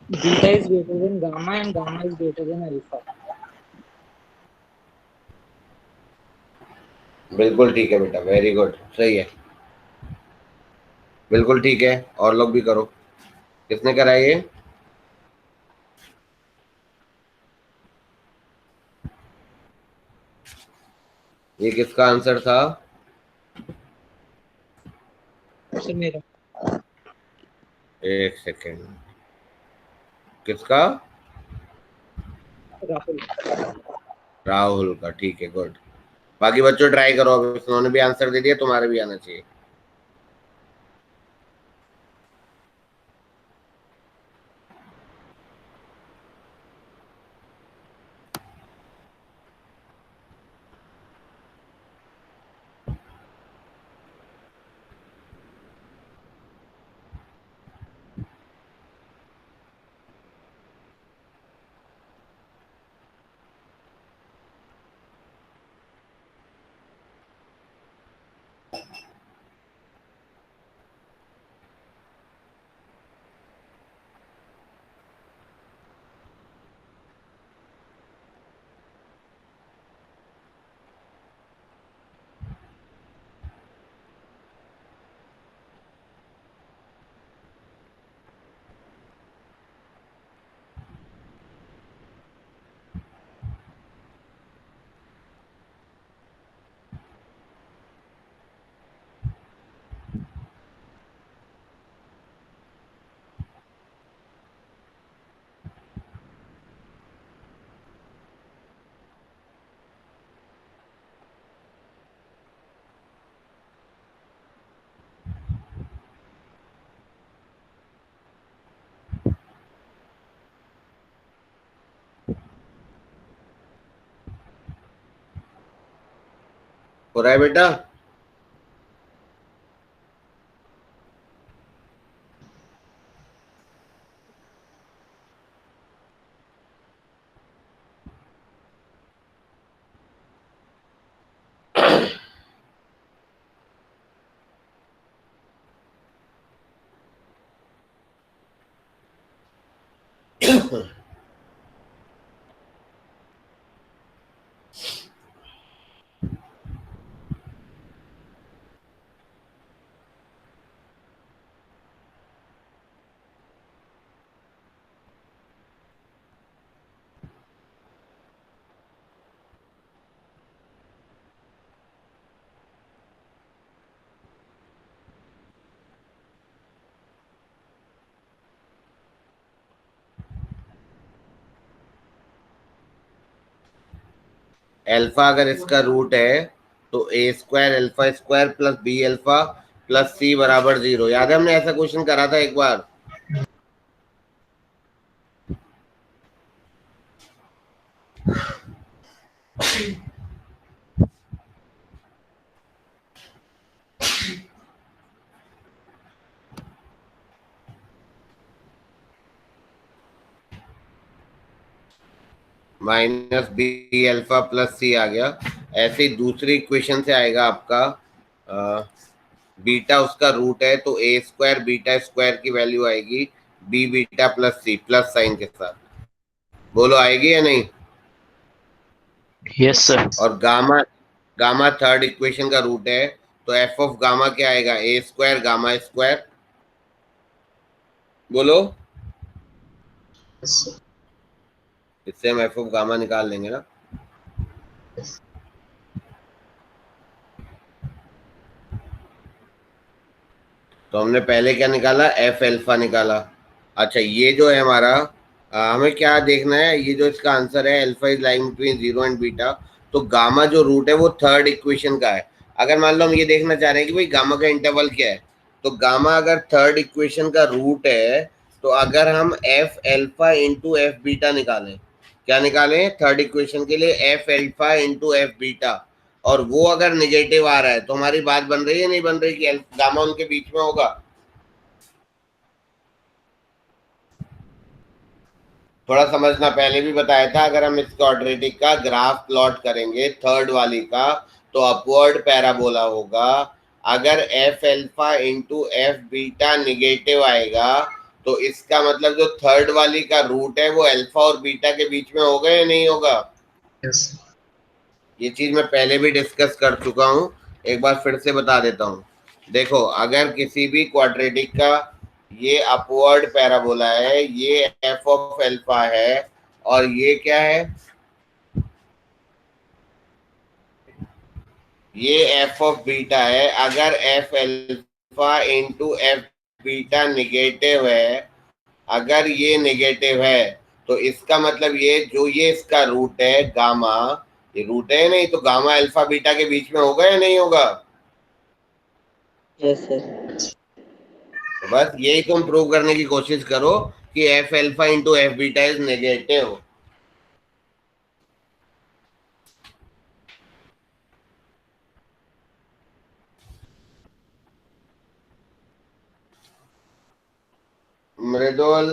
Beta is greater than gamma and gamma is greater than alpha. बिल्कुल ठीक है बेटा, वेरी गुड, सही है, बिल्कुल ठीक है। और लोग भी करो। किसने करा ये किसका आंसर था? सर मेरा। एक सेकेंड, किसका? राहुल। राहुल का, ठीक है, गुड। बाकी बच्चों ट्राई करो, अब उन्होंने भी आंसर दे दिया, तुम्हारे भी आना चाहिए। हो रहा है बेटा? अल्फा अगर इसका रूट है तो ए square alpha square plus b alpha plus c बराबर 0। याद है हमने ऐसा क्वेश्चन करा था एक बार? माइनस बी अल्फा प्लस सी आ गया। ऐसे ही दूसरी इक्वेशन से आएगा आपका बीटा उसका रूट है तो ए स्क्वायर बीटा स्क्वायर की वैल्यू आएगी B beta plus C plus sign के साथ। बोलो आएगी या नहीं? Yes sir. और गामा गामा थर्ड इक्वेशन का रूट है तो एफ ऑफ गामा क्या आएगा? A square gamma square. बोलो। इससे हम एफ ऑफ गामा निकाल लेंगे ना। तो हमने पहले क्या निकाला? एफ एल्फा निकाला। अच्छा ये जो है हमारा हमें क्या देखना है? ये जो इसका आंसर है alpha is lying between 0 and beta, तो गामा जो रूट है वो थर्ड इक्वेशन का है। अगर मान लो हम ये देखना चाह रहे हैं कि भाई गामा का इंटरवल क्या है, तो गामा अगर थर्ड इक्वेशन का रूट है तो अगर हम F alpha into f beta निकालें, क्या निकालें थर्ड इक्वेशन के लिए? F alpha into f beta, और वो अगर निगेटिव आ रहा है तो हमारी बात बन रही है नहीं बन रही कि गामा उनके बीच में होगा? थोड़ा समझना, पहले भी बताया था अगर हम इस क्वाड्रेटिक का ग्राफ प्लॉट करेंगे थर्ड वाली का तो अपवर्ड पैराबोला होगा। अगर F alpha into f beta negative आएगा तो इसका मतलब जो थर्ड वाली का रूट है वो अल्फा और बीटा के बीच में होगा या नहीं होगा? यस। ये चीज मैं पहले भी डिस्कस कर चुका हूं, एक बार फिर से बता देता हूं। देखो अगर किसी भी क्वाड्रेटिक का ये अपवर्ड पैराबोला है, ये एफ ऑफ एल्फा है और ये क्या है? ये एफ ऑफ बीटा है। अगर F alpha into f beta negative है, अगर ये निगेटिव है तो इसका मतलब ये इसका रूट है गामा, ये रूट है नहीं, तो गामा अल्फा बीटा के बीच में होगा या नहीं होगा? Yes sir. तो बस यही तुम प्रूव करने की कोशिश करो कि f alpha into f beta is negative. Mridul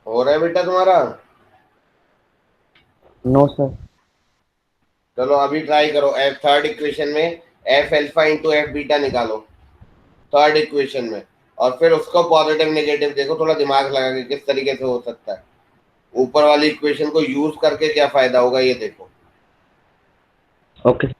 हो रहा है बेटा तुम्हारा? No sir. चलो अभी ट्राई करो, एफ थर्ड इक्वेशन में f alpha into f beta निकालो थर्ड इक्वेशन में, और फिर उसको पॉजिटिव नेगेटिव देखो, थोड़ा दिमाग लगा के किस तरीके से हो सकता है। ऊपर वाली इक्वेशन को यूज करके क्या फायदा होगा ये देखो। Okay.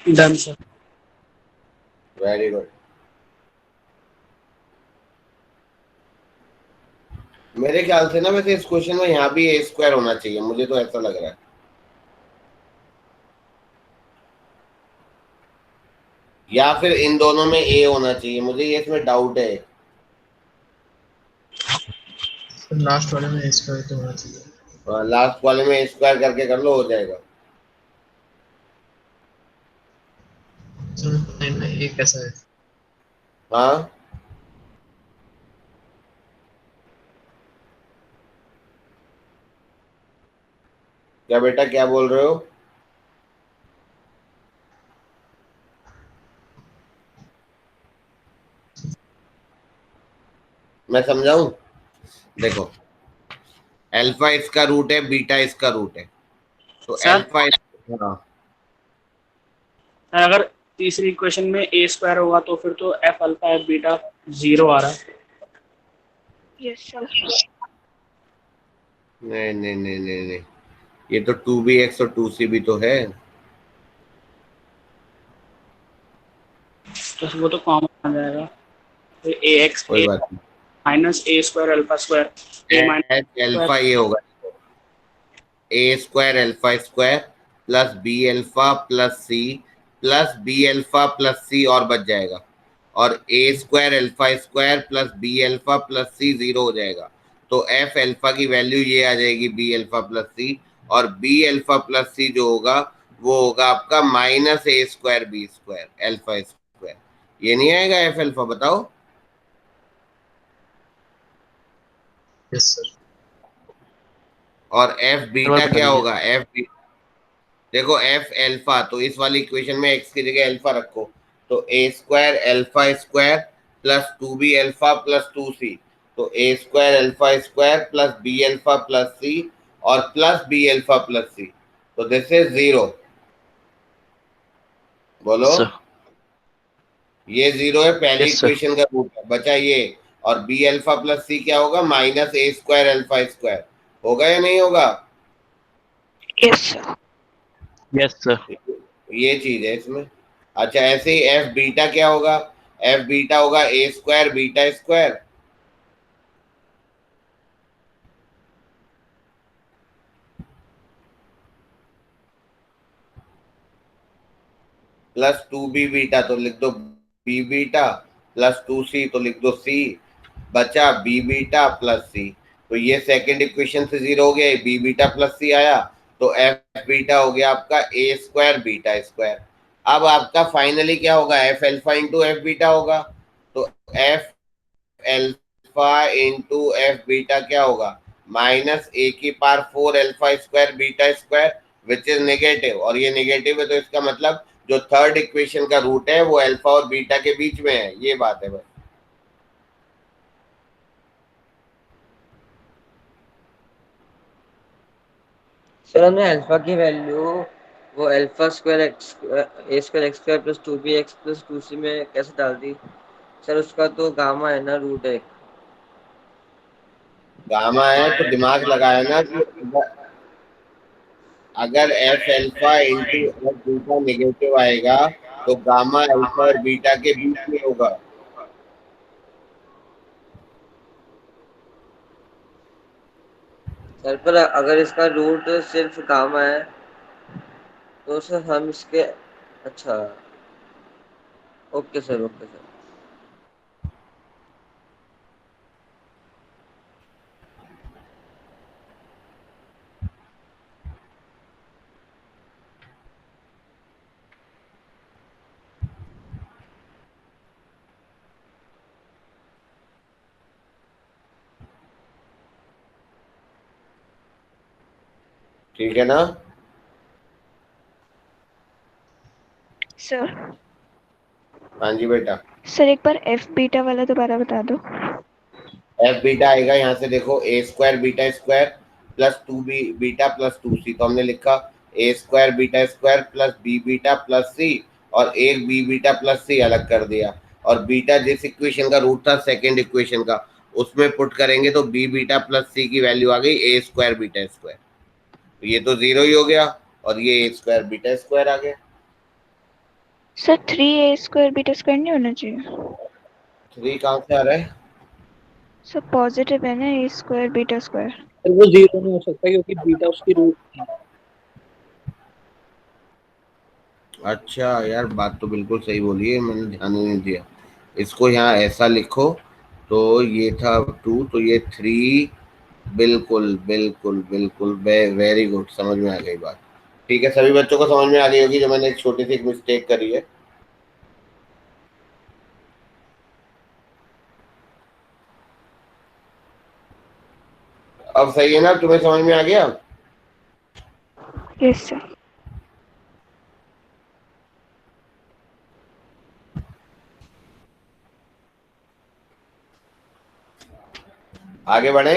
Done sir. Very good. मेरे ख्याल से ना वैसे इस क्वेश्चन में यहाँ भी ए स्क्वायर होना चाहिए, मुझे तो ऐसा लग रहा है, या फिर इन दोनों में ए होना चाहिए, मुझे ये इसमें डाउट है। लास्ट वाले में स्क्वायर तो होना चाहिए। लास्ट वाले में ए स्क्वायर करके कर लो, हो जाएगा। ये कैसा है? हाँ क्या बेटा, क्या बोल रहे हो? मैं समझाऊं? देखो, अल्फा इसका रूट है, बीटा इसका रूट है, तो सर? अल्फा। हाँ सर अगर तीसरी इक्वेशन में ए स्क्वायर होगा तो फिर तो एफ अल्फा एफ बीटा 0 आ रहा है। Yes sir. नहीं नहीं नहीं नहीं नहीं, ये तो 2bx और 2c भी तो है। तो वो तो कॉमन आ जाएगा, फिर ए एक्स कोई बात नहीं, minus a square alpha square a minus alpha ये होगा a square alpha square plus b alpha plus b alpha plus c और बच जाएगा, और a square alpha square plus b alpha plus c 0 हो जाएगा। तो एफ अल्फा की वैल्यू ये आ जाएगी बी अल्फा प्लस सी, और बी अल्फा प्लस सी जो होगा वो होगा आपका minus a square B square alpha square. ये नहीं आएगा एफ अल्फा, बताओ। Yes sir. और एफ बीटा क्या होगा? देखो एफ अल्फा, तो इस वाली इक्वेशन में एक्स की जगह अल्फा रखो, तो ए square alpha square plus 2b alpha plus 2c, तो ए square alpha square plus b alpha plus c और plus b alpha plus c, तो दिस इज 0। बोलो सर। ये 0 है, पहली Yes, sir. इक्वेशन का रूट है, बचा ये। और बी अल्फा प्लस सी क्या होगा? Minus a square alpha square, होगा या नहीं होगा? Yes sir. Yes sir. ये चीज है इसमें। अच्छा, ऐसे ही एफ बीटा क्या होगा? एफ बीटा होगा a square beta square plus 2b beta, तो लिख दो बी बीटा प्लस 2c, तो लिख दो सी, बचा बी बीटा प्लस सी। तो ये सेकंड इक्वेशन से 0 हो गया, बी बीटा प्लस सी आया, तो एफ बीटा हो गया आपका ए स्क्वायर बीटा स्क्वायर। अब आपका फाइनली क्या होगा? F alpha into f beta होगा, तो F alpha into f beta क्या होगा? माइनस ए की power 4 alpha square beta square, which is negative, और ये नेगेटिव है तो इसका मतलब जो थर्ड इक्वेशन का रूट है वो अल्फा और बीटा के बीच में है, ये बात है बस। सर हमने अल्फा की वैल्यू वो alpha square x a square x square plus 2bx plus 2c में कैसे डाल दी? सर उसका तो गामा है ना, रूट है। गामा है तो दिमाग लगाया ना कि अगर F alpha into f beta negative आएगा तो गामा अल्फा और बीटा के बीच में होगा। सर पर अगर इसका रूट सिर्फ गामा है तो सर हम इसके, अच्छा ओके सर, ओके सर। ठीक है ना? सर हाँ जी बेटा। सर एक बार एफ बीटा वाला दोबारा बता दो। एफ बीटा आएगा यहाँ से, देखो a square beta square plus 2b beta plus 2c, तो हमने लिखा a square beta square plus b beta plus c, और एक बी बीटा प्लस सी अलग कर दिया, और बीटा जिस इक्वेशन का रूट था सेकंड इक्वेशन का उसमें पुट करेंगे तो बी बीटा प्लस सी की वैल्यू आ गई ए स्क्वायर बीटा स्क्वायर, तो ये तो 0 ही हो गया, और ये ए स्क्वायर बीटा स्क्वायर आ गया। सर 3a² β² नहीं होना चाहिए 3 कहाँ से आ रहा है? सर? पॉजिटिव है ना a² β²। सर वो जीरो नहीं हो सकता क्योंकि बीटा उसकी रूट नहीं है। अच्छा यार, बात तो बिल्कुल सही बोली है, मैंने ध्यान ही नहीं दिया। इसको यहाँ ऐसा लिखो, तो ये था 2, तो ये 3। बिल्कुल बिल्कुल बिल्कुल, वेरी गुड, समझ में आ गई बात। ठीक है, सभी बच्चों को समझ में आ गई होगी जो मैंने एक छोटी सी एक मिस्टेक करी है। अब सही है ना, तुम्हें समझ में आ गया? Yes sir. आगे बढ़े।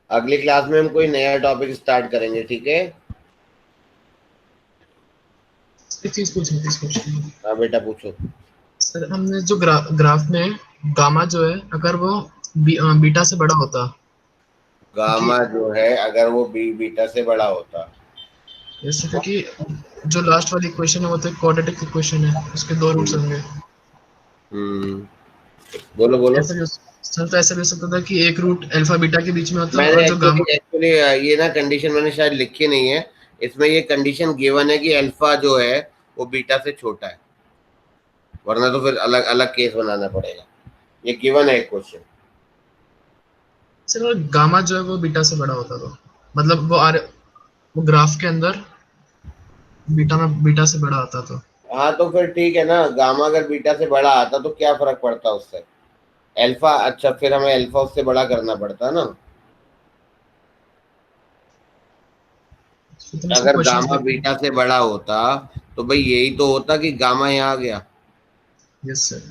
अगली क्लास में हम कोई नया टॉपिक स्टार्ट करेंगे, ठीक है? एक चीज पूछनी। हाँ बेटा, पूछो। सर हमने जो ग्राफ में गामा जो है, अगर वो बीटा से बड़ा होता, क्योंकि गामा जो है अगर वो बीटा से बड़ा होता। जैसे क्योंकि जो लास्ट वाली इक्वेशन है वो तो एक क्वाड्रेटिक इक्वेशन है, उसके दो रूट्स होंगे। हम्म, बोलो बोलो। ऐसा भी सर, तो ऐसा भी हो सकता था कि एक रूट अल्फा बीटा के बीच में होता मैंने और जो गामा। एक्चुअली ये ना कंडीशन मैंने शायद लिखी नहीं है इसमें। ये कंडीशन गिवन है कि अल्फा जो है वो बीटा से छोटा है, वरना तो फिर अलग अलग केस बनाना पड़ेगा। ये गिवन है एक क्वेश्चन। सर और गामा जो है वो बीटा से बड़ा होता, तो मतलब वो ग्राफ के अंदर बीटा से बड़ा आता तो। हाँ तो फिर ठीक है ना, गामा अगर बीटा से बड़ा आता तो क्या फर्क पड़ता उससे? अल्फा, अच्छा फिर हमें अल्फा उससे बड़ा करना पड़ता ना। तो इसको अगर क्वेश्चंस गामा लिखते हैं। बीटा से बड़ा होता तो भाई यही तो होता कि गामा यहाँ आ गया। Yes sir.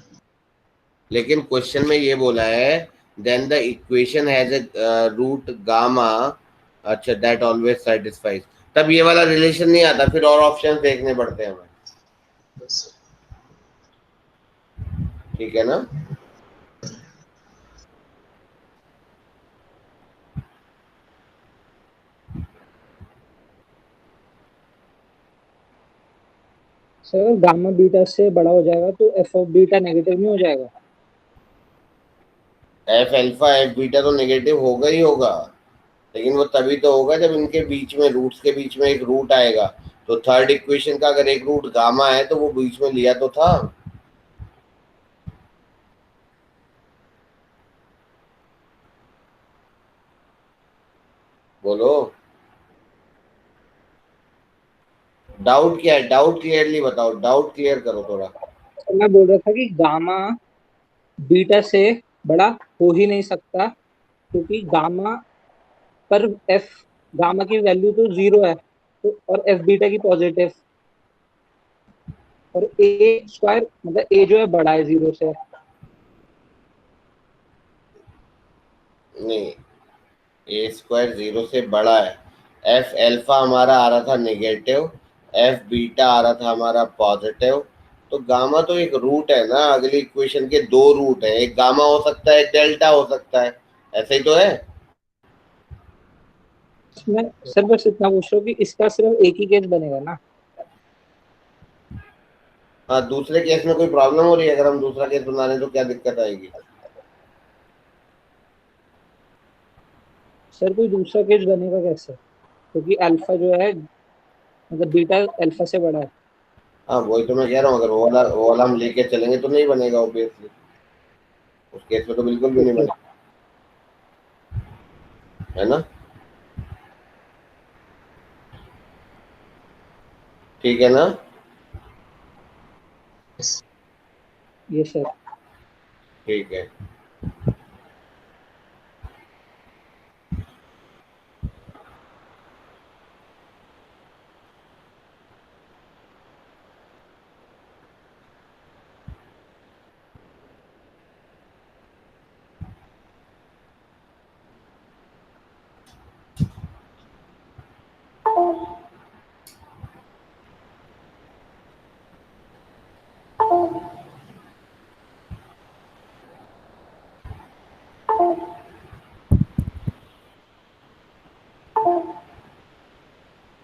लेकिन क्वेश्चन में ये बोला है then the equation has a root gamma, अच्छा दैट ऑलवेज सेटिस्फाइज। तब ये वाला रिलेशन नहीं आता, फिर और ऑप्शन देखने पड़ते हैं हमें। यस ठीक है ना? सर गामा बीटा से बड़ा हो जाएगा तो एफ ऑफ बीटा नेगेटिव नहीं हो जाएगा? एफ अल्फा एफ बीटा तो नेगेटिव होगा ही होगा, लेकिन वो तभी तो होगा जब इनके बीच में, रूट्स के बीच में एक रूट आएगा। तो थर्ड इक्वेशन का अगर एक रूट गामा है तो वो बीच में लिया तो था। बोलो, डाउट क्या है? डाउट क्लियरली बताओ, डाउट क्लियर करो थोड़ा। तो मैं बोल रहा था कि गामा बीटा से बड़ा हो ही नहीं सकता क्योंकि गामा पर एफ, गामा की वैल्यू तो जीरो है तो, और एफ बीटा की पॉजिटिव, और ए स्क्वायर मतलब ए जो है बड़ा है जीरो से। नहीं, ए स्क्वायर जीरो से बड़ा है। एफ एल्फा हमारा आ रहा था नेगेटिव, एफ बीटा आ रहा था हमारा पॉजिटिव। तो गामा तो एक रूट है ना, अगली इक्वेशन के दो रूट है, एक गामा हो सकता है एक डेल्टा हो सकता है, ऐसे ही तो है। मैं सर बस इतना पूछ रहा हूँ कि इसका सिर्फ एक ही केस बनेगा ना? हाँ, दूसरे केस में कोई प्रॉब्लम हो रही है? अगर हम दूसरा केस बना रहे हैं तो क्या दिक्कत आएगी? सर कोई दूसरा केस बनेगा कैसे, क्योंकि अल्फा जो है मतलब बीटा अल्फा से बड़ा है। हाँ वही तो मैं कह रहा हूँ, अगर वो वाला हम लेके चलेंगे तो नहीं बनेगा ऑब्वियसली, उस केस में तो बिल्कुल भी नहीं ओके। बनेगा, है ना? ठीक है ना? ये सर। ठीक है।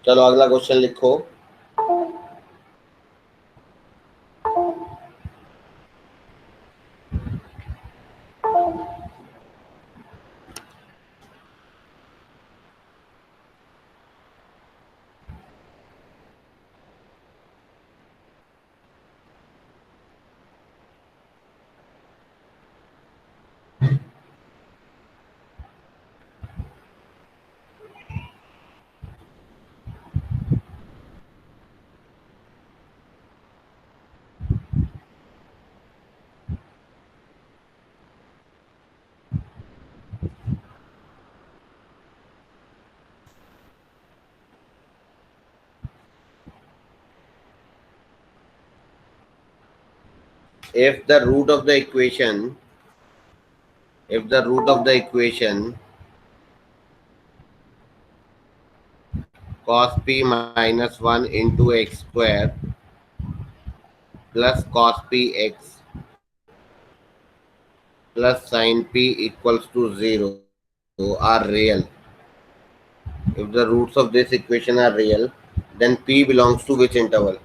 चलो अगला क्वेश्चन लिखो। If the root of the equation cos p minus 1 into x square plus cos p x plus sin p equals to 0 are real. If the roots of this equation are real, then p belongs to which interval?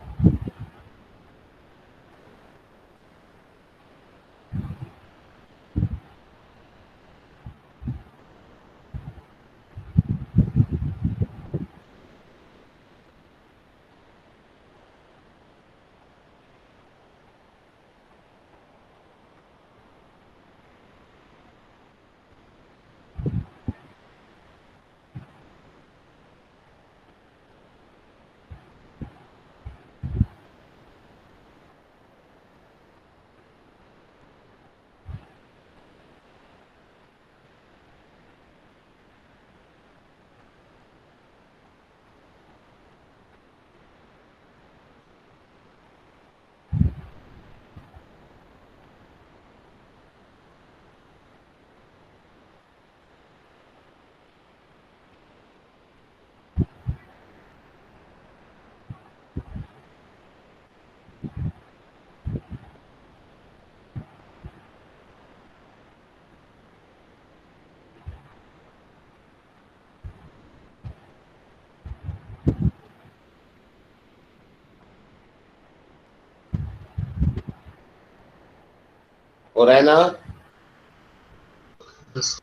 हो रहा है ना? Yes.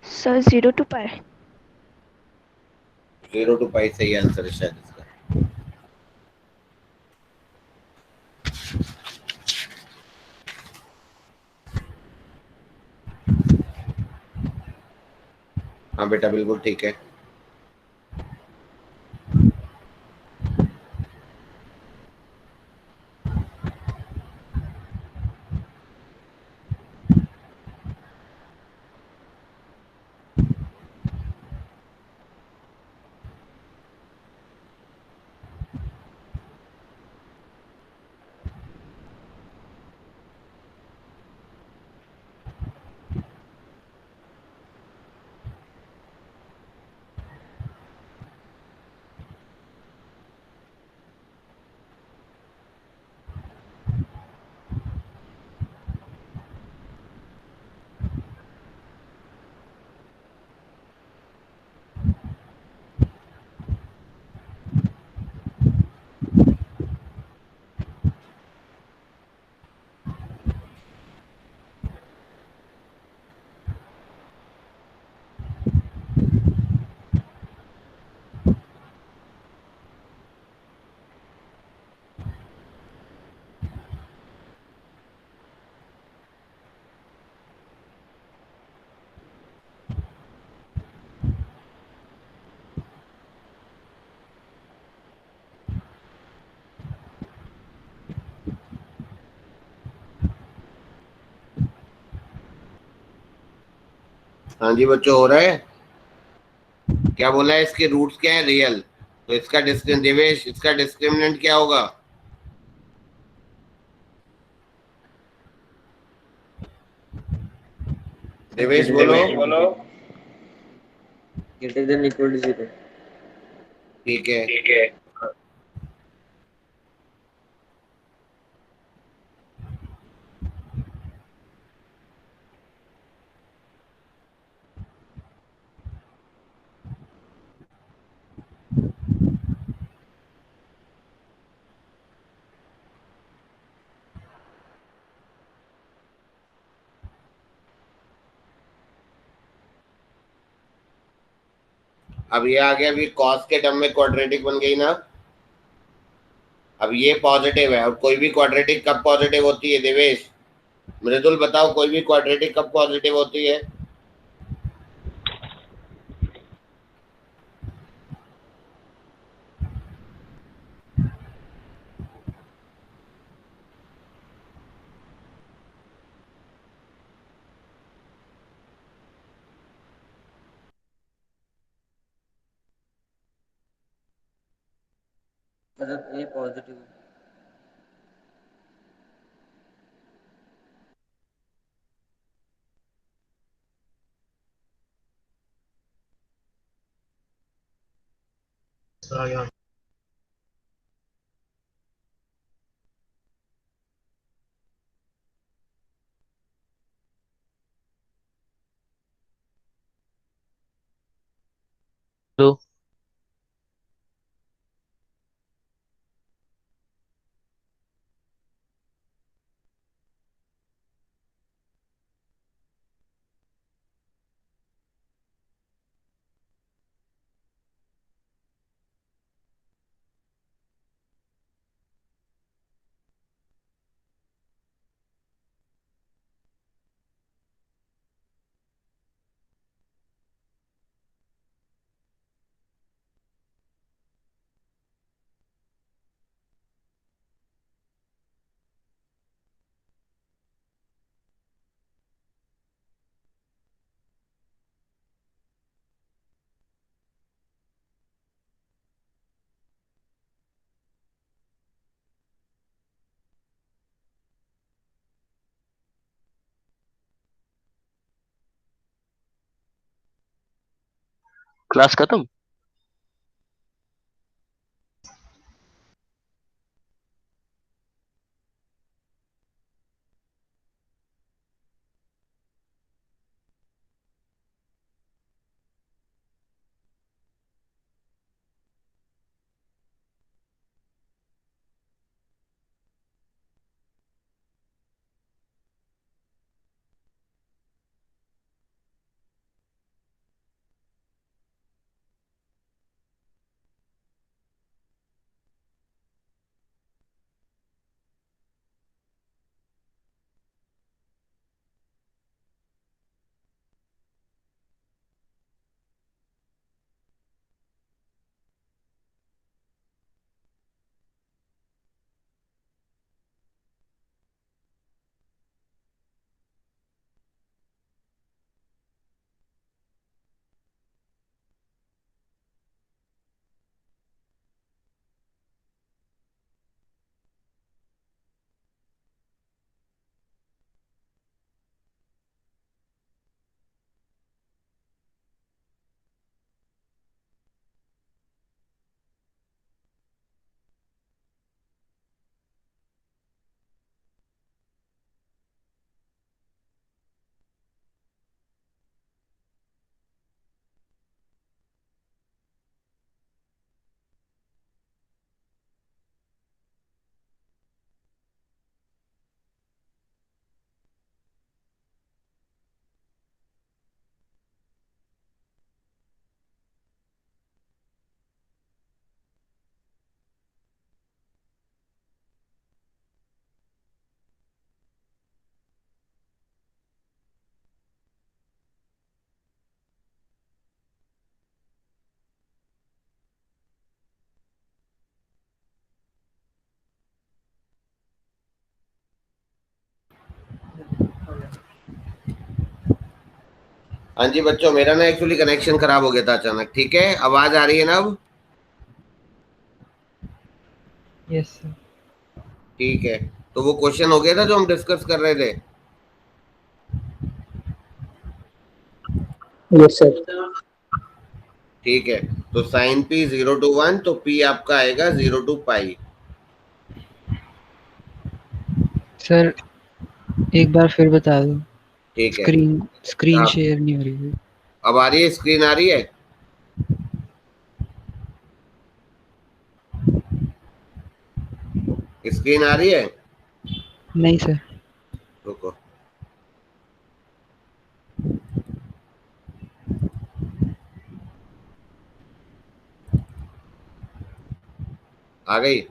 Sir 0 to pi. 0 to pi सही answer है शायद इसका। हाँ बेटा बिल्कुल ठीक है। हाँ जी बच्चों हो रहा है। क्या बोला है? इसके रूट्स क्या है? रियल। तो इसका देवेश इसका डिस्क्रिमिनेंट क्या होगा? देवेश बोलो। Greater than equal to 0. ठीक है, अब ये आ गया, अभी कॉस के टर्म में क्वाड्रेटिक बन गई ना। अब ये पॉजिटिव है, और कोई भी क्वाड्रेटिक कब पॉजिटिव होती है देवेश? मृदुल बताओ, कोई भी क्वाड्रेटिक कब पॉजिटिव होती है? मतलब ए पॉजिटिव। आ गया। तो क्लास खत्म। हाँ जी बच्चों, मेरा ना एक्चुअली कनेक्शन खराब हो गया था अचानक। ठीक है, आवाज आ रही है ना अब? Yes sir. ठीक है, तो वो क्वेश्चन हो गया था जो हम डिस्कस कर रहे थे। Yes sir. ठीक है, तो साइन पी 0 to 1, तो पी आपका आएगा 0 to पाई। सर एक बार फिर बता दो। ठीक है, स्क्रीन हाँ, शेयर नहीं हो रही है। अब आ रही है, स्क्रीन आ रही है? स्क्रीन आ रही है? नहीं सर। रुको, आ गई?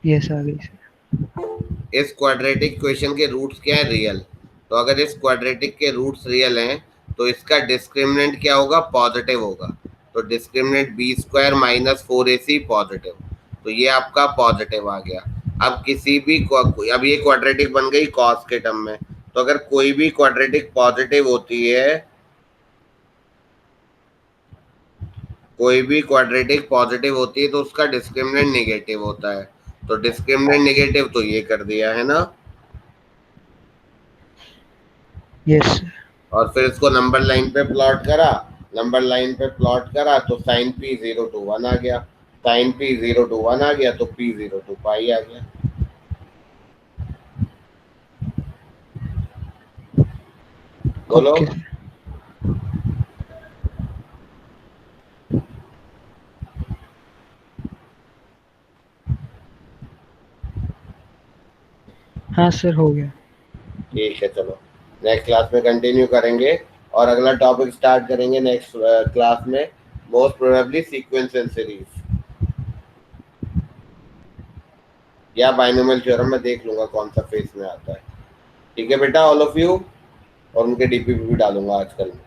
यस आ गई सर। इस क्वाड्रेटिक इक्वेशन के रूट्स क्या है? रियल। तो अगर इस क्वाड्रेटिक के रूट्स रियल हैं तो इसका डिस्क्रिमिनेंट क्या होगा? पॉजिटिव होगा। तो discriminant B square minus 4ac positive, तो ये आपका पॉजिटिव आ गया। अब किसी भी अब ये क्वाड्रेटिक बन गई कॉस के टर्म में, तो अगर कोई भी क्वाड्रेटिक पॉजिटिव होती है, कोई भी क्वाड्रेटिक पॉजिटिव होती है तो उसका डिस्क्रिमिनेंट नेगेटिव होता है। तो डिस्क्रिमिनेंट नेगेटिव तो ये कर दिया है ना, यस। और फिर इसको नंबर लाइन पे प्लॉट करा, नंबर लाइन पे प्लॉट करा तो साइन पी 0 to 1 आ गया, साइन पी 0 to 1 आ गया तो पी 0 to पाई आ गया। बोलो। ओके। हाँ सर हो गया। ठीक है, चलो नेक्स्ट क्लास में कंटिन्यू करेंगे और अगला टॉपिक स्टार्ट करेंगे नेक्स्ट क्लास में, most probably sequence and series या बाइनोमियल थ्योरम में देख लूंगा कौन सा फेज में आता है। ठीक है बेटा, ऑल ऑफ यू, और उनके डीपीपी भी डालूंगा आजकल में।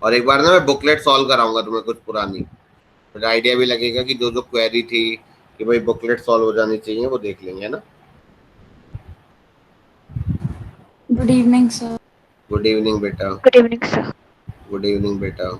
और एक बार ना मैं बुकलेट सॉल्व कराऊंगा तुम्हें कुछ पुरानी, फिर आइडिया भी लगेगा कि जो जो क्वेरी थी कि भाई बुकलेट सॉल्व हो जानी चाहिए, वो देख लेंगे, है ना। Good evening sir. Good evening बेटा। Good evening sir. Good evening बेटा।